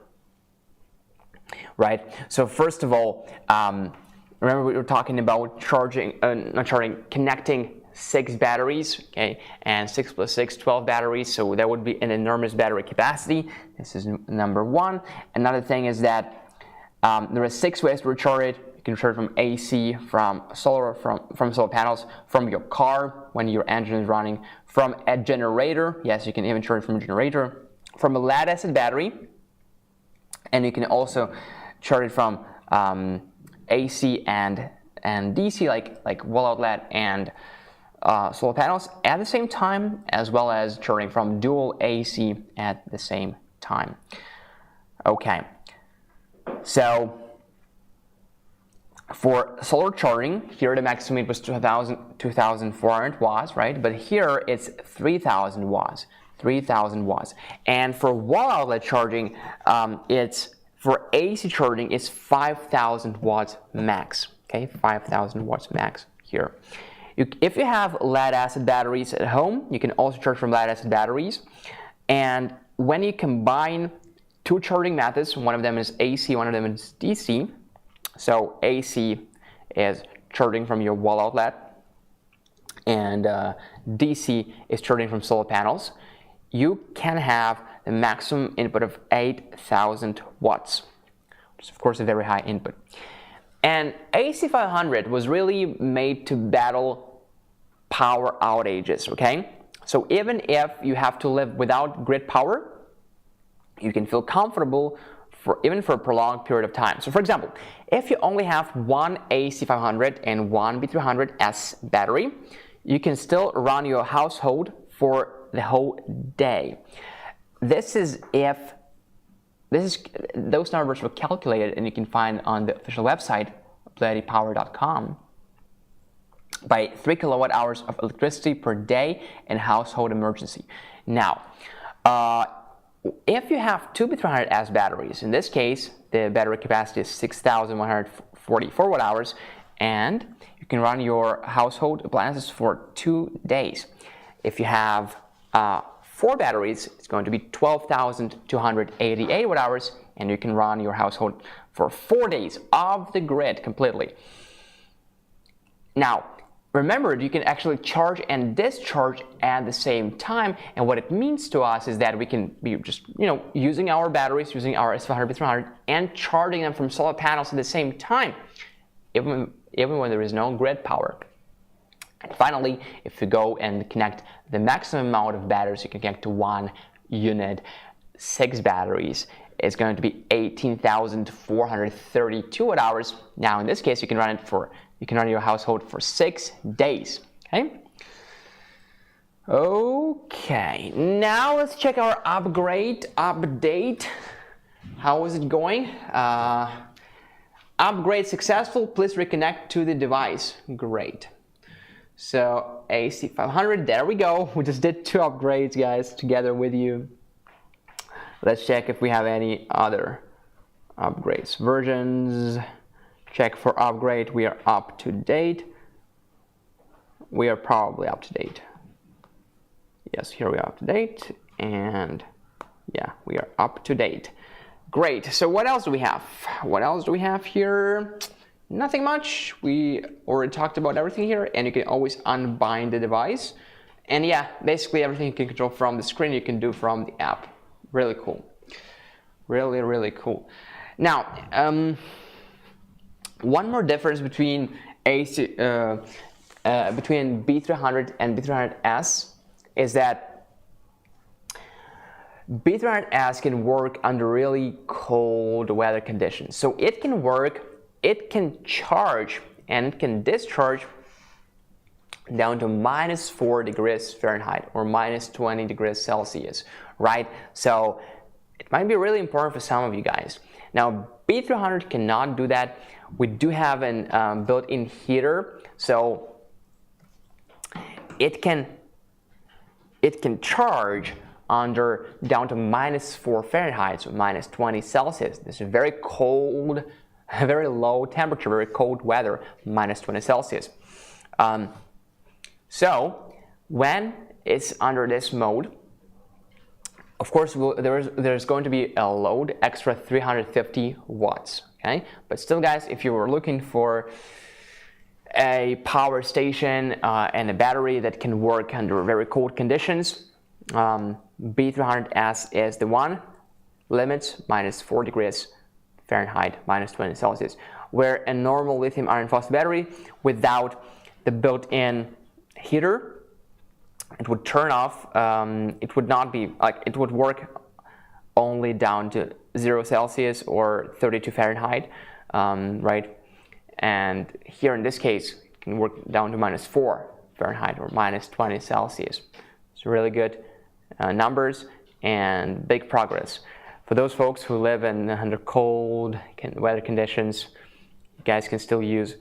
right? So first of all, remember we were talking about connecting 6 batteries, okay, and 6 plus 6, 12 batteries, so that would be an enormous battery capacity. This is number one. Another thing is that there are 6 ways to recharge it. You can charge from AC, from solar, from solar panels, from your car when your engine is running, from a generator. Yes, you can even charge from a generator, from a lead-acid battery, and you can also charge it from AC and DC, like wall outlet and solar panels at the same time, as well as charging from dual AC at the same time. Okay, so for solar charging, here the maximum it was 2,400 watts, right? But here it's 3,000 watts. 3,000 watts. And for wall outlet charging, for AC charging, it's 5,000 watts max. Okay, 5,000 watts max here. If you have lead-acid batteries at home, you can also charge from lead-acid batteries. And when you combine 2 charging methods, one of them is AC, one of them is DC. So AC is charging from your wall outlet, and DC is charging from solar panels. You can have a maximum input of 8,000 watts, which is of course a very high input. And AC500 was really made to battle power outages, okay? So even if you have to live without grid power, you can feel comfortable even for a prolonged period of time. So for example, if you only have one AC500 and one B300S battery, you can still run your household for the whole day. Those numbers were calculated, and you can find on the official website, BLUETTIpower.com, by 3 kilowatt hours of electricity per day in household emergency. Now, if you have two B300S batteries, in this case, the battery capacity is 6,144 watt hours, and you can run your household appliances for 2 days. If you have 4 batteries, it's going to be 12,288 watt hours, and you can run your household for 4 days off the grid completely. Now, remember, you can actually charge and discharge at the same time, and what it means to us is that we can be just, using our batteries, using our S500, B300, and charging them from solar panels at the same time, even when there is no grid power. And finally, if you go and connect the maximum amount of batteries you can connect to one unit, 6 batteries, it's going to be 18,432 watt hours. Now, in this case, you can run your household for 6 days. Okay, now let's check our update. How is it going? Upgrade successful. Please reconnect to the device. Great. So AC500, there we go. We just did 2 upgrades, guys, together with you. Let's check if we have any other upgrades. Versions. Check for upgrade. We are up to date. We are probably up to date. Yes, here we are up to date. And yeah, we are up to date. Great. So what else do we have? What else do we have here? Nothing much. We already talked about everything here, and you can always unbind the device. And yeah, basically everything you can control from the screen, you can do from the app. Really cool. Really, really cool. Now, one more difference between between B300 and B300S is that B300S can work under really cold weather conditions. So it can charge and it can discharge down to -4 degrees Fahrenheit or -20 degrees Celsius, right? So it might be really important for some of you guys. Now, B300 cannot do that. We do have a built-in heater, so it can charge down to -4 Fahrenheit, so -20 Celsius. This is very cold, very low temperature, very cold weather, -20 Celsius. So when it's under this mode, of course, there's going to be a load, extra 350 watts, okay? But still, guys, if you were looking for a power station and a battery that can work under very cold conditions, B300S is the one. Limits -4 degrees Fahrenheit, -20 Celsius. Where a normal lithium iron phosphate battery without the built-in heater, it would turn off. It would not be it would work only down to 0 Celsius or 32 Fahrenheit, right? And here in this case, it can work down to -4 Fahrenheit or -20 Celsius. It's really good numbers and big progress. For those folks who live under cold weather conditions, you guys can still use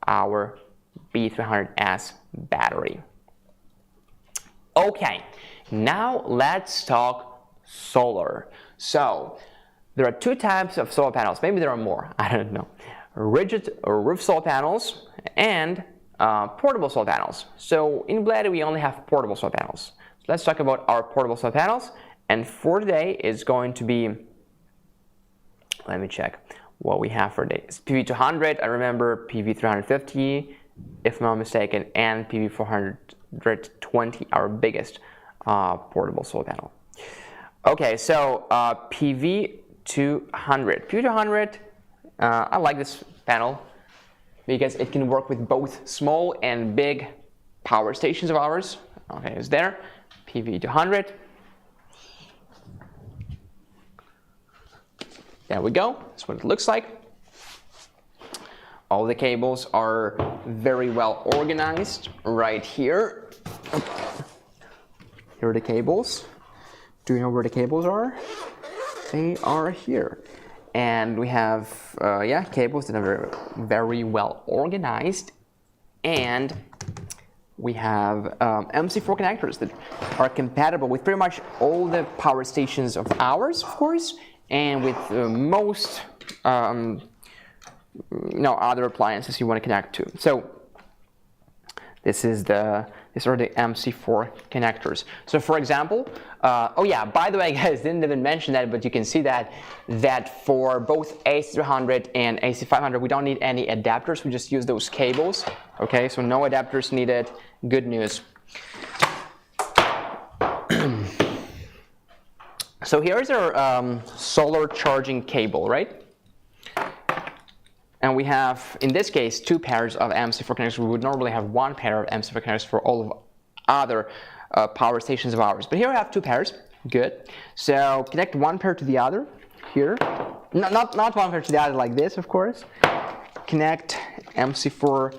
our B300S battery. Okay, now let's talk solar. So there are 2 types of solar panels. Maybe there are more, I don't know. Rigid or roof solar panels and portable solar panels. So in BLUETTI we only have portable solar panels. So let's talk about our portable solar panels. And for today is going to be, let me check what we have for today. It's PV200, I remember PV350, if I'm not mistaken, and PV420, our biggest portable solar panel. Okay, so PV200. PV200, I like this panel. because it can work with both small and big power stations of ours. Okay, it's there, PV200. There we go, that's what it looks like. All the cables are very well organized right here. Here are the cables. Do you know where the cables are? They are here. And we have, cables that are very well organized. And we have MC4 connectors that are compatible with pretty much all the power stations of ours, of course, and with most other appliances you want to connect to. So these are the MC4 connectors. So for example, oh yeah, by the way, guys, didn't even mention that, but you can see that for both AC300 and AC500, we don't need any adapters. We just use those cables. Okay, so no adapters needed. Good news. So here's our solar charging cable, right? And we have, in this case, 2 pairs of MC4 connectors. We would normally have 1 pair of MC4 connectors for all of other power stations of ours. But here we have 2 pairs. Good. So connect 1 pair to the other here. Not 1 pair to the other like this, of course. Connect MC4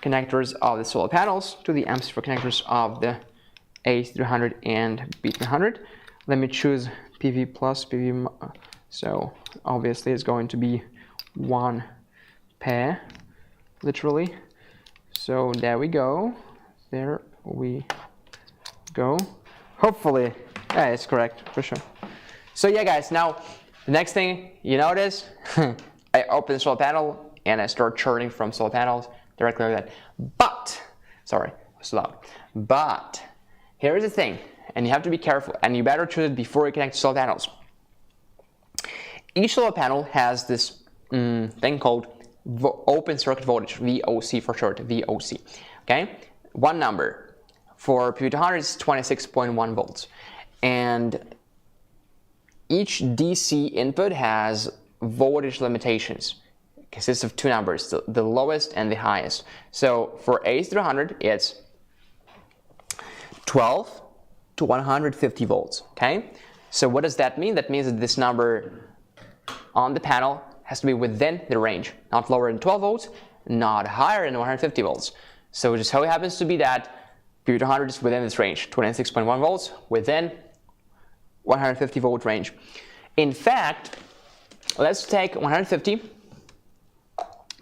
connectors of the solar panels to the MC4 connectors of the AC300 and B300. Let me choose PV plus, PV. So obviously it's going to be 1 pair, literally. So there we go. There we go. Hopefully, yeah, it's correct for sure. So yeah, guys. Now the next thing you notice, I open the solar panel and I start charging from solar panels directly like that. But sorry, it's loud. But here's the thing, and you have to be careful, and you better choose it before you connect to solar panels. Each solar panel has this thing called open circuit voltage, VOC for short, VOC. Okay, one number for PV200 is 26.1 volts, and each DC input has voltage limitations. It consists of 2 numbers, the lowest and the highest. So for AC300, it's 12 to 150 volts. Okay, so what does that mean? That means that this number on the panel has to be within the range, not lower than 12 volts, not higher than 150 volts. So just how it happens to be that PV200 is within this range, 26.1 volts, within 150 volt range. In fact, let's take 150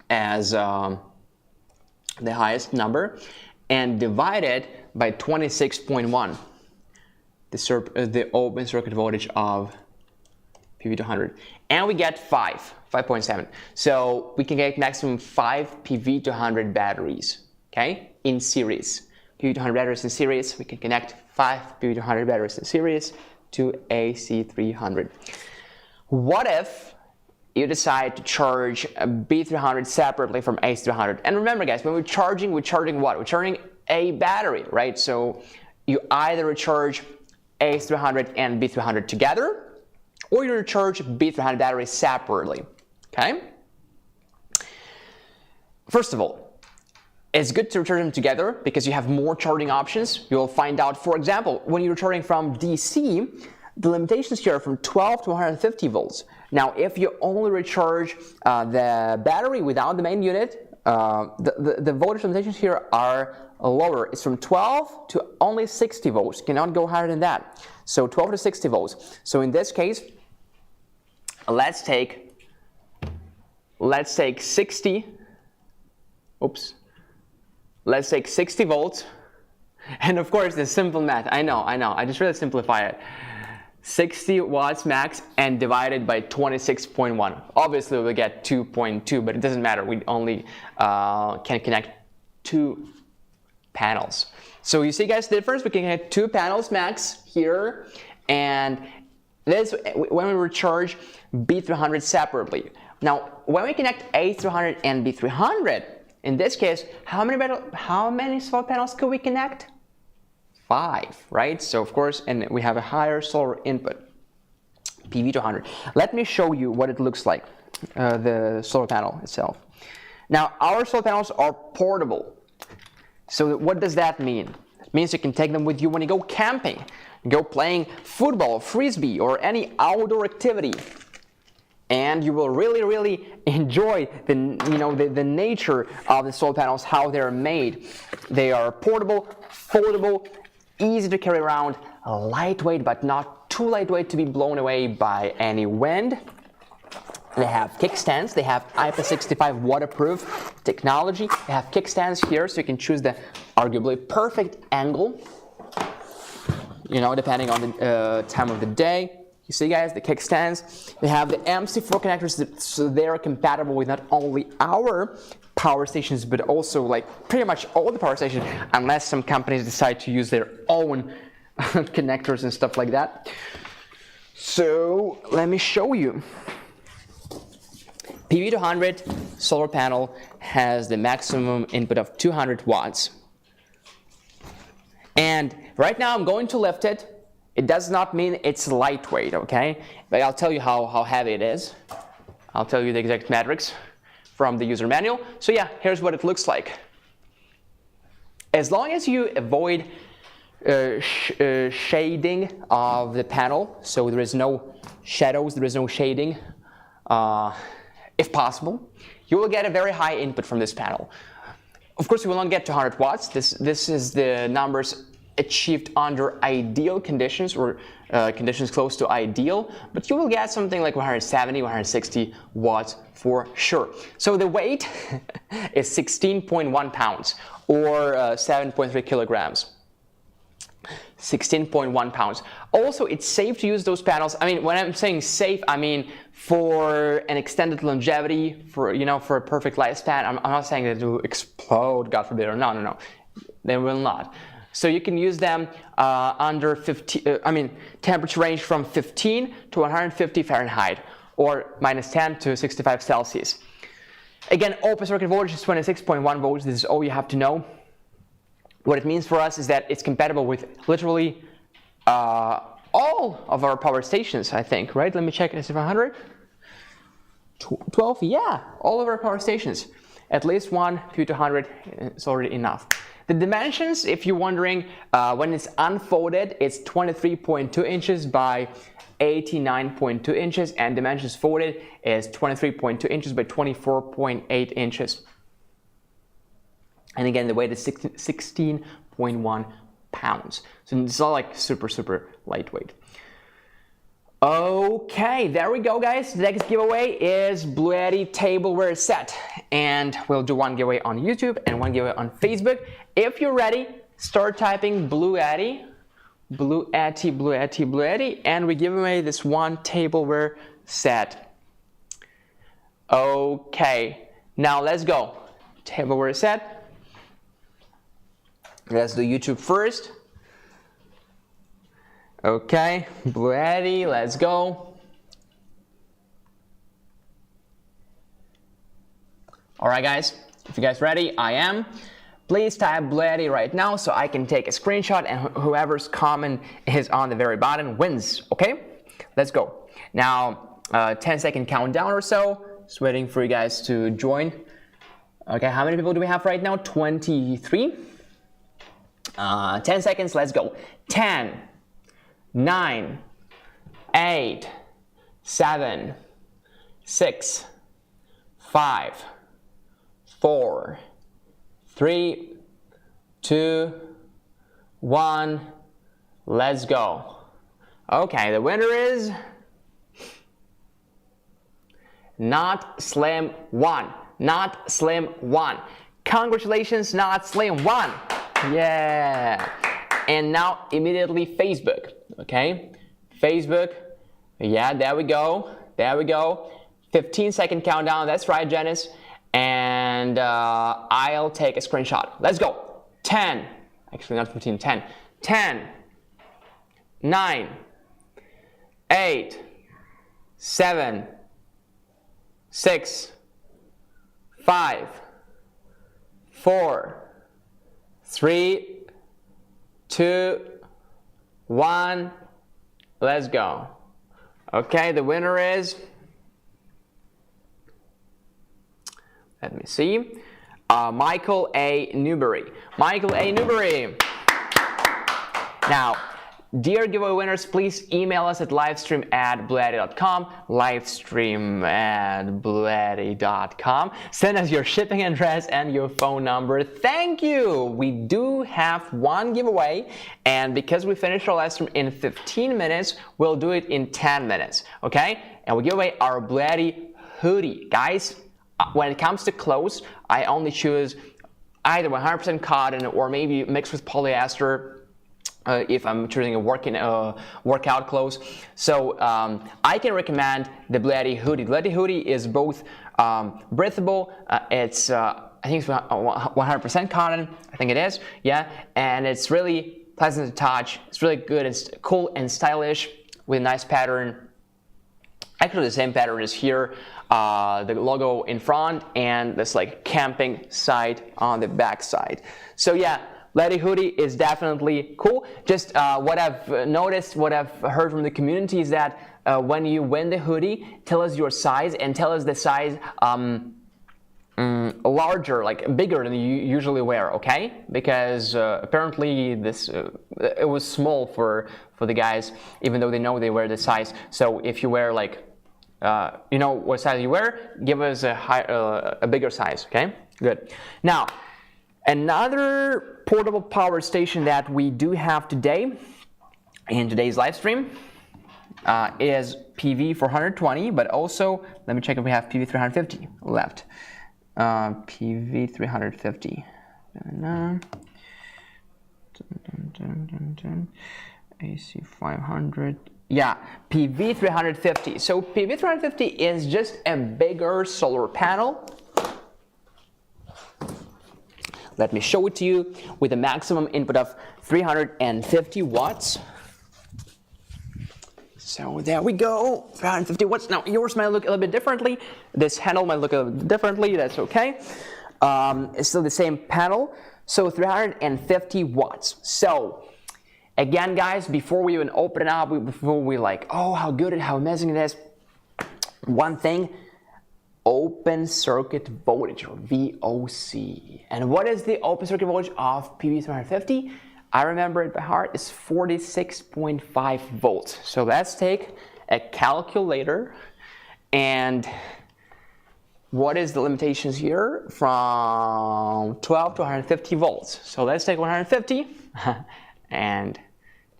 as the highest number and divide it by 26.1, the open circuit voltage of PV200, and we get 5.7. So we can get maximum 5 PV200 batteries, okay, in series. PV200 batteries in series, we can connect 5 PV200 batteries in series to AC300. What if you decide to charge a B300 separately from AC300? And remember, guys, when we're charging what? We're charging a battery, right? So you either recharge AC300 and B300 together, or you recharge B300 batteries separately, okay? First of all, it's good to recharge them together because you have more charging options. You'll find out, for example, when you're charging from DC, the limitations here are from 12 to 150 volts. Now, if you only recharge the battery without the main unit, the voltage limitations here are lower. It's from 12 to only 60 volts. You cannot go higher than that. So 12 to 60 volts. So in this case, let's take 60. Oops. Let's take 60 volts. And of course, the simple math. I know. I just really simplify it. 60 watts max and divided by 26.1. Obviously, we'll get 2.2, but it doesn't matter. We only can connect 2 panels. So you see, guys, the difference? We can connect 2 panels max here, and this when we recharge B300 separately. Now, when we connect A300 and B300, in this case, how many solar panels could we connect? 5, right? So of course, and we have a higher solar input, PV200. Let me show you what it looks like, the solar panel itself. Now, our solar panels are portable. So what does that mean? It means you can take them with you when you go camping, go playing football, frisbee, or any outdoor activity. And you will really enjoy the nature of the solar panels, how they're made. They are portable, foldable, easy to carry around, lightweight but not too lightweight to be blown away by any wind. They have kickstands. They have IP65 waterproof technology. They have kickstands here, so you can choose the arguably perfect angle, depending on the time of the day. You see, guys, the kickstands. They have the MC4 connectors, so they're compatible with not only our power stations, but also like pretty much all the power stations, unless some companies decide to use their own connectors and stuff like that. So let me show you. PV200 solar panel has the maximum input of 200 watts. And right now I'm going to lift it. It does not mean it's lightweight, okay? But I'll tell you how heavy it is. I'll tell you the exact metrics from the user manual. So yeah, here's what it looks like. As long as you avoid shading of the panel, so there is no shadows, there is no shading, if possible, you will get a very high input from this panel. Of course, you will not get to 100 watts. This is the numbers achieved under ideal conditions, or conditions close to ideal, but you will get something like 170, 160 watts for sure. So the weight is 16.1 pounds, or 7.3 kilograms. 16.1 pounds. Also, it's safe to use those panels. I mean, when I'm saying safe, I mean for an extended longevity, for a perfect lifespan. I'm not saying that it will explode, God forbid, or no. They will not. So you can use them under 15, temperature range from 15 to 150 Fahrenheit, or -10 to 65 Celsius. Again, open circuit voltage is 26.1 volts. This is all you have to know. What it means for us is that it's compatible with literally all of our power stations, I think, right? Let me check. Is it 100? 12? Yeah, all of our power stations. At least one, 200 is already enough. The dimensions, if you're wondering, when it's unfolded, it's 23.2 inches by 89.2 inches, and dimensions folded is 23.2 inches by 24.8 inches. And again, the weight is 16.1 pounds. So it's not like super lightweight. Okay, there we go, guys. The next giveaway is BLUETTI tableware set. And we'll do one giveaway on YouTube and one giveaway on Facebook. If you're ready, start typing BLUETTI, BLUETTI, and we give away this one tableware set. Okay, now let's go. Tableware set. Let's do YouTube first. Okay, BLUETTI, let's go. All right, guys, if you guys ready, I am. Please type BLUETTI right now so I can take a screenshot, and whoever's comment is on the very bottom wins, okay? Let's go. Now, 10-second countdown or so. Just waiting for you guys to join. Okay, how many people do we have right now? 23. 10 seconds, let's go. 10, 9, 8, 7, 6, 5, 4, 3, 2, 1, let's go. Okay, the winner is Not Slim 1. Not Slim 1. Congratulations, Not Slim 1. Yeah. And now immediately Facebook. Okay, Facebook. Yeah, there we go. There we go. 15-second countdown. That's right, Janice. And I'll take a screenshot. Let's go. 10. Actually, not 15. 10. 10. 9. 8. 7. 6. 5. 4. 3, 2, 1, let's go. Okay, the winner is Let me see. Michael A. Newberry. Michael A. Newberry. Now, dear giveaway winners, please email us at livestream@bluetti.com, livestream@bluetti.com. Send us your shipping address and your phone number. Thank you! We do have one giveaway, and because we finished our live stream in 15 minutes, we'll do it in 10 minutes, okay? And we give away our BLUETTI hoodie. Guys, when it comes to clothes, I only choose either 100% cotton or maybe mixed with polyester if I'm choosing a workout clothes. So I can recommend the BLUETTI hoodie. BLUETTI hoodie is both breathable, it's I think it's 100% cotton, I think it is, yeah, and it's really pleasant to touch. It's really good, it's cool and stylish with a nice pattern. Actually, the same pattern is here, the logo in front and this like camping side on the back side. So yeah, BLUETTI hoodie is definitely cool. Just what I've noticed, what I've heard from the community is that when you win the hoodie, tell us your size and tell us the size larger, like bigger than you usually wear, okay? Because apparently this it was small for the guys, even though they know they wear the size. So if you wear like you know what size you wear, give us a bigger size, okay? Good. Now, another portable power station that we do have today in today's live stream is PV420, but also let me check if we have PV350 left. PV350. AC500. Yeah, PV350. So PV350 is just a bigger solar panel. Let me show it to you with a maximum input of 350 watts. So there we go, 350 watts. Now yours might look a little bit differently. This handle might look a little bit differently, that's okay. It's still the same panel. So 350 watts. So again, guys, before we even open it up, before we like, oh, how good and how amazing it is, one thing, open circuit voltage, or VOC. And what is the open circuit voltage of PV350? I remember it by heart, it's 46.5 volts. So let's take a calculator, and what is the limitations here? From 12 to 150 volts. So let's take 150, and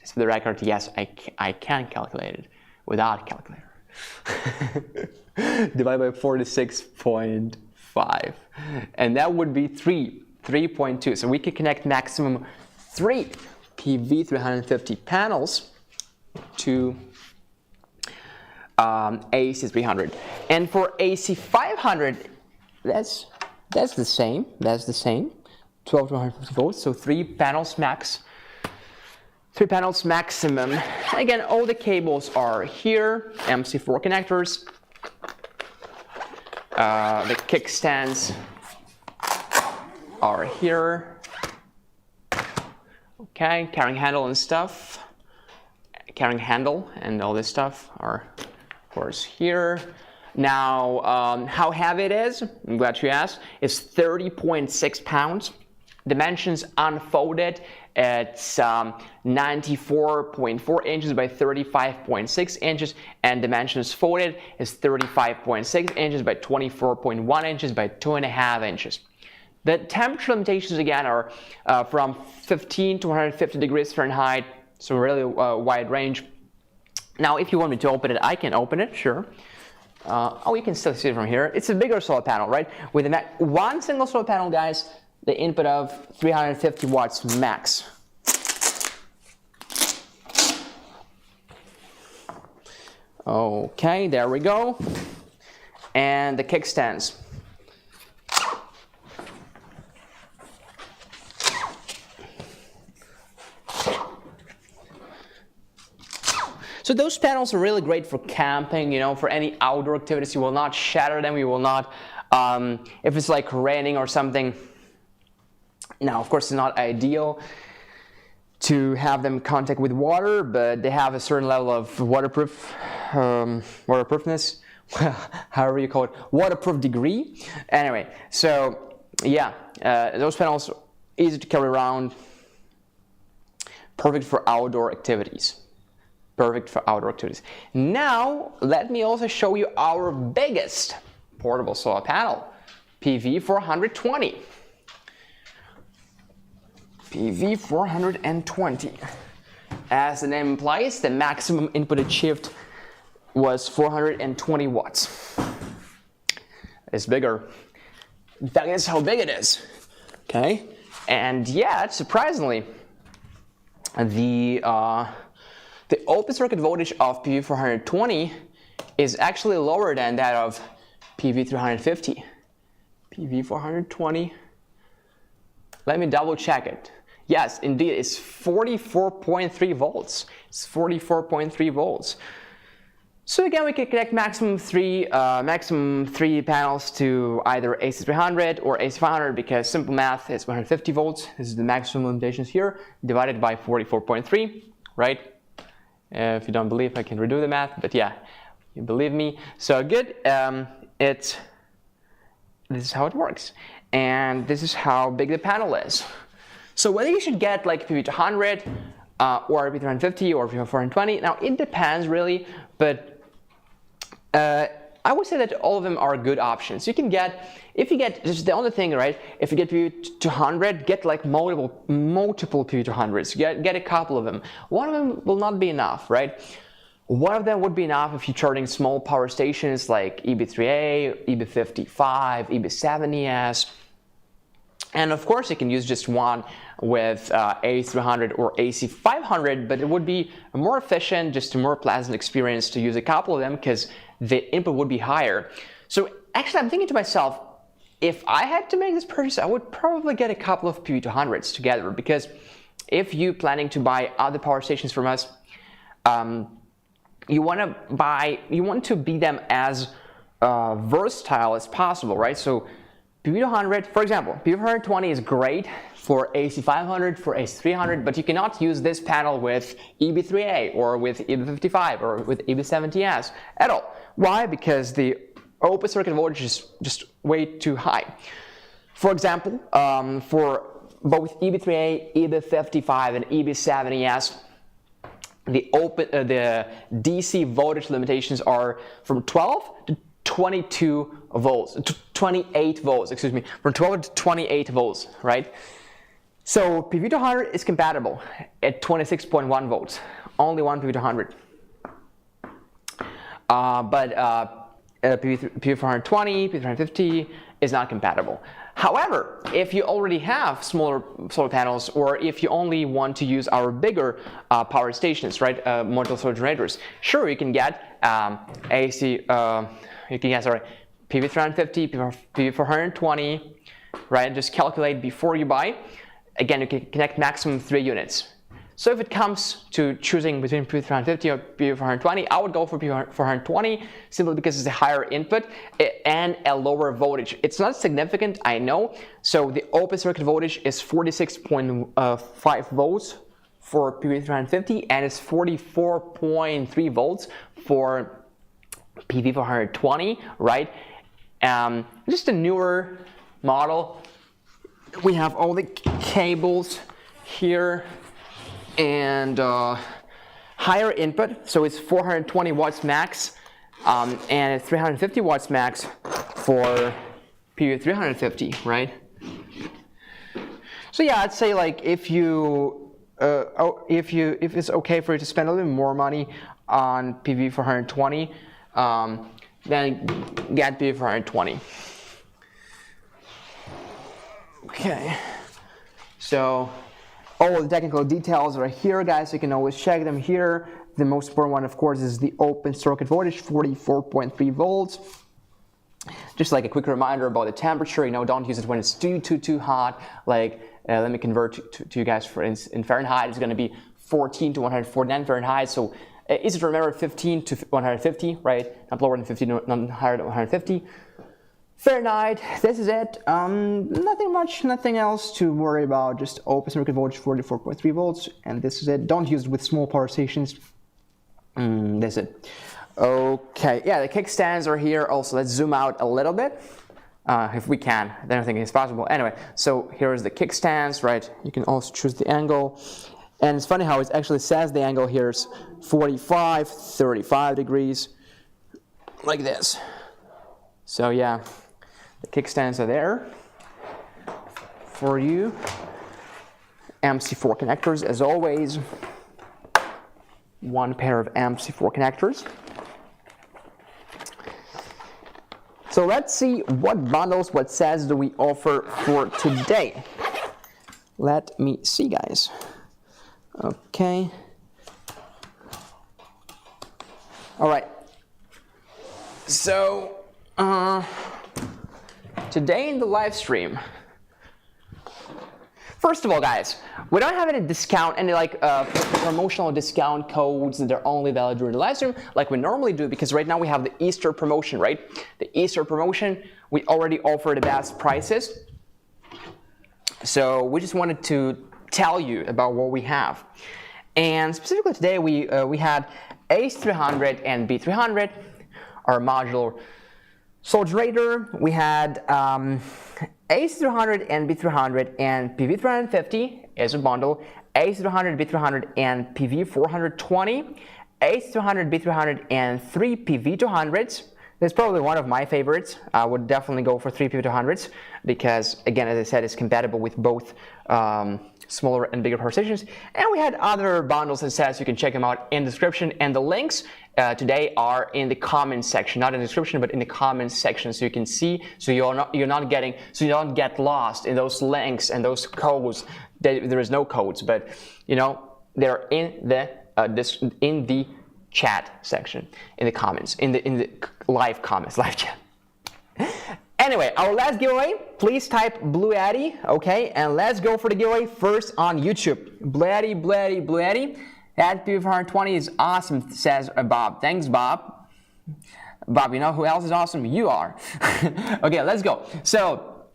just for the record, yes, I can calculate it without a calculator. Divide by 46.5, and that would be 3.2. So we could connect maximum 3 PV350 panels to AC300, and for AC500, that's the same. 12 to 150 volts. So 3 panels max. 3 panels maximum. Again, all the cables are here. MC4 connectors. The kickstands are here. Okay, carrying handle and stuff. Carrying handle and all this stuff are, of course, here. Now, how heavy it is, I'm glad you asked, is 30.6 pounds. Dimensions unfolded, it's 94.4 inches by 35.6 inches, and dimensions folded is 35.6 inches by 24.1 inches by 2.5 inches. The temperature limitations again are from 15 to 150 degrees Fahrenheit, so really wide range. Now, if you want me to open it, I can open it, sure. Oh, you can still see it from here. It's a bigger solar panel, right? With one single solar panel, guys, the input of 350 watts max. Okay, there we go. And the kickstands. So those panels are really great for camping, you know, for any outdoor activities. You will not shatter them. You will not, if it's like raining or something. Now, of course, it's not ideal to have them in contact with water, but they have a certain level of waterproofness however you call it, waterproof degree. Anyway, so yeah, those panels easy to carry around, perfect for outdoor activities. Perfect for outdoor activities. Now, let me also show you our biggest portable solar panel, PV420. PV420. As the name implies, the maximum input achieved was 420 watts. It's bigger. That is how big it is. Okay, and yet, surprisingly, the open circuit voltage of PV420 is actually lower than that of PV350. PV420. Let me double check it. Yes, indeed, it's 44.3 volts. It's 44.3 volts. So again, we can connect maximum three panels to either AC300 or AC500 because simple math is 150 volts. This is the maximum limitations here, divided by 44.3, right? If you don't believe, I can redo the math, but yeah, you believe me. So good. This is how it works, and this is how big the panel is. So whether you should get like PV200 or PV350 or PV420, now it depends really, but I would say that all of them are good options. You can get, if you get, this is the only thing, right? If you get PV200, get like multiple PV200s. Get a couple of them. One of them will not be enough, right? One of them would be enough if you're charging small power stations like EB3A, EB55, EB70S. And of course, you can use just one with AC300 or AC500, but it would be more efficient, just a more pleasant experience to use a couple of them because the input would be higher. So actually, I'm thinking to myself, if I had to make this purchase, I would probably get a couple of PV200s together, because if you're planning to buy other power stations from us, you want to be them as versatile as possible, right? So PV200, for example, PV420 is great for AC500, for AC300, but you cannot use this panel with EB3A or with EB55 or with EB70S at all. Why? Because the open circuit voltage is just way too high. For example, for both EB3A, EB55, and EB70S, the DC voltage limitations are from 12 to 28 volts, excuse me, from 12 to 28 volts, right? So PV200 is compatible at 26.1 volts, only one PV200. But PV420, PV350 is not compatible. However, if you already have smaller solar panels, or if you only want to use our bigger power stations, right, module solar generators, sure, you can get PV350, PV420, right? Just calculate before you buy. Again, you can connect maximum 3 units. So if it comes to choosing between PV350 or PV420, I would go for PV420 simply because it's a higher input and a lower voltage. It's not significant, I know. So the open circuit voltage is 46.5 volts for PV350 and it's 44.3 volts for PV420, right? Just a newer model. We have all the cables here and higher input, so it's 420 watts max, and it's 350 watts max for PV350, right? So yeah, I'd say like if it's okay for you to spend a little bit more money on PV420, then get PV420. Okay, so all the technical details are here, guys. You can always check them here. The most important one, of course, is the open circuit voltage, 44.3 volts. Just like a quick reminder about the temperature, don't use it when it's too hot. Like, let me convert to you guys in Fahrenheit. It's going to be 14 to 149 Fahrenheit. So easy to remember, 15 to 150, right? Not lower than 50, not higher than 150. Fahrenheit, this is it. Nothing else to worry about. Just open circuit voltage, 44.3 volts, and this is it. Don't use it with small power stations. That's it. Okay, yeah, the kickstands are here also. Let's zoom out a little bit. If we can, then I think it's possible. Anyway, so here's the kickstands, right? You can also choose the angle. And it's funny how it actually says the angle here is 45, 35 degrees, like this. So yeah, the kickstands are there for you. MC4 connectors, as always. One pair of MC4 connectors. So let's see what bundles, what sets do we offer for today. Let me see, guys. Okay. All right. So today in the live stream, first of all, guys, we don't have any discount, any promotional discount codes that are only valid during the live stream like we normally do, because right now we have the Easter promotion, right? The Easter promotion, we already offer the best prices. So we just wanted to tell you about what we have. And specifically today we had A300 and B300, our modular solder. We had A300 and B300 and PV350 as a bundle, A300, B300 and PV420, A300, B300 and 3 PV200s. That's probably one of my favorites. I would definitely go for 3 PV200s because, again, as I said, it's compatible with both smaller and bigger power stations. And we had other bundles and sets. You can check them out in the description. And the links today are in the comments section, not in the description, but in the comments section, so you can see, so you don't get lost in those links and those codes. There is no codes, but they're in the chat section, in the comments, in the live comments, live chat. Anyway, our last giveaway, please type BLUETTI, okay, and let's go for the giveaway first on YouTube. BLUETTI. That PV420 is awesome, says Bob. Thanks, Bob. Bob, you know who else is awesome? You are. Okay, let's go. So,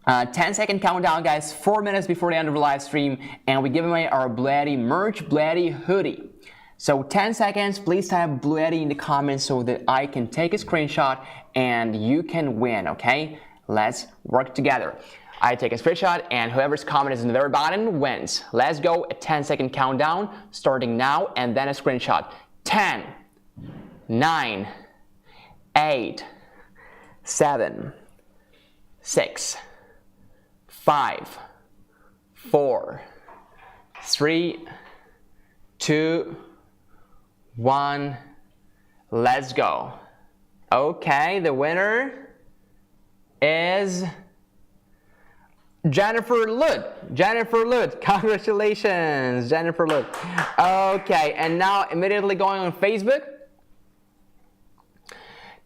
10-second countdown, guys, 4 minutes before the end of the live stream, and we give away our BLUETTI merch, BLUETTI hoodie. So 10 seconds, please type BLUETTI in the comments so that I can take a screenshot and you can win, okay? Let's work together. I take a screenshot and whoever's comment is in the very bottom wins. Let's go, a 10-second countdown starting now and then a screenshot. 10, 9, 8, 7, 6, 5, 4, 3, 2, 1, let's go. Okay, the winner is Jennifer Lud. Jennifer Lud, congratulations, Jennifer Lud. Okay, and now immediately going on Facebook.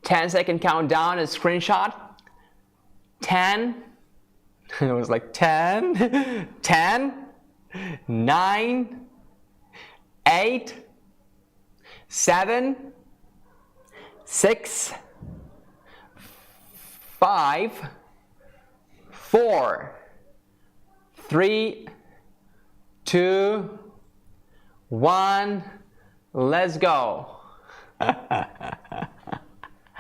10-second countdown, a screenshot. 10, it was like 10, 10, 9, 8, 7, 6, 5, 4, 3, 2, 1, let's go.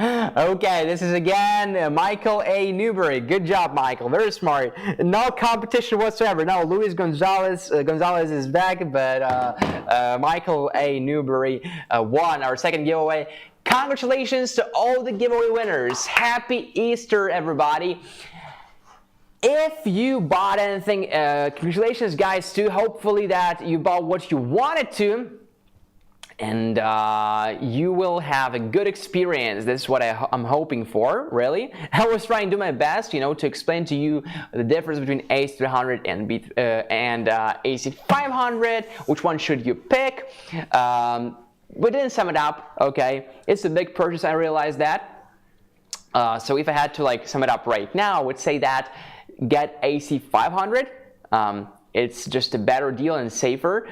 Okay, this is again Michael A. Newberry. Good job, Michael. Very smart. No competition whatsoever. No, Luis Gonzalez is back, but Michael A. Newberry won our second giveaway. Congratulations to all the giveaway winners. Happy Easter, everybody. If you bought anything, congratulations, guys, too. Hopefully that you bought what you wanted to. And you will have a good experience. This is what I'm hoping for, really. I was trying to do my best, to explain to you the difference between AC300 and AC500. Which one should you pick? We didn't sum it up, okay? It's a big purchase, I realize that. So if I had to sum it up right now, I would say that get AC500. It's just a better deal and safer.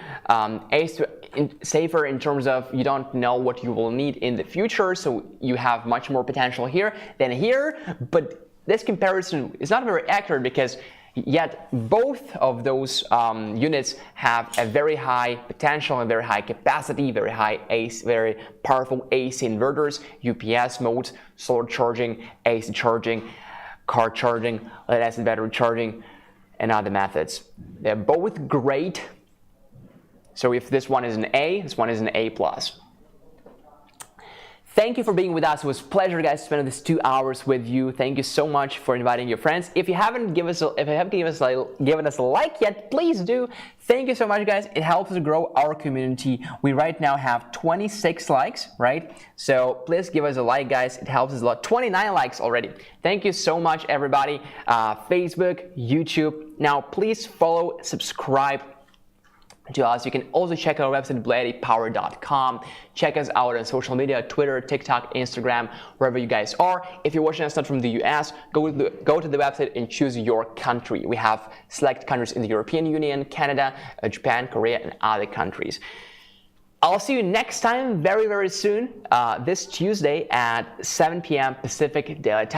Safer in terms of you don't know what you will need in the future, so you have much more potential here than here. But this comparison is not very accurate because yet both of those units have a very high potential and very high capacity, very high AC, very powerful AC inverters, UPS modes, solar charging, AC charging, car charging, lead-acid battery charging, and other methods. They're both great. So if this one is an A, this one is an A+. Thank you for being with us. It was a pleasure, guys, to spend this 2 hours with you. Thank you so much for inviting your friends. If you haven't given us a like yet, please do. Thank you so much, guys. It helps us grow our community. We right now have 26 likes, right? So please give us a like, guys. It helps us a lot. 29 likes already. Thank you so much, everybody. Facebook, YouTube. Now, please follow, subscribe to us. You can also check our website, BLUETTIpower.com. Check us out on social media, Twitter, TikTok, Instagram, wherever you guys are. If you're watching us not from the US, go to the website and choose your country. We have select countries in the European Union, Canada, Japan, Korea, and other countries. I'll see you next time, very, very soon, this Tuesday at 7 p.m. Pacific Daylight Time.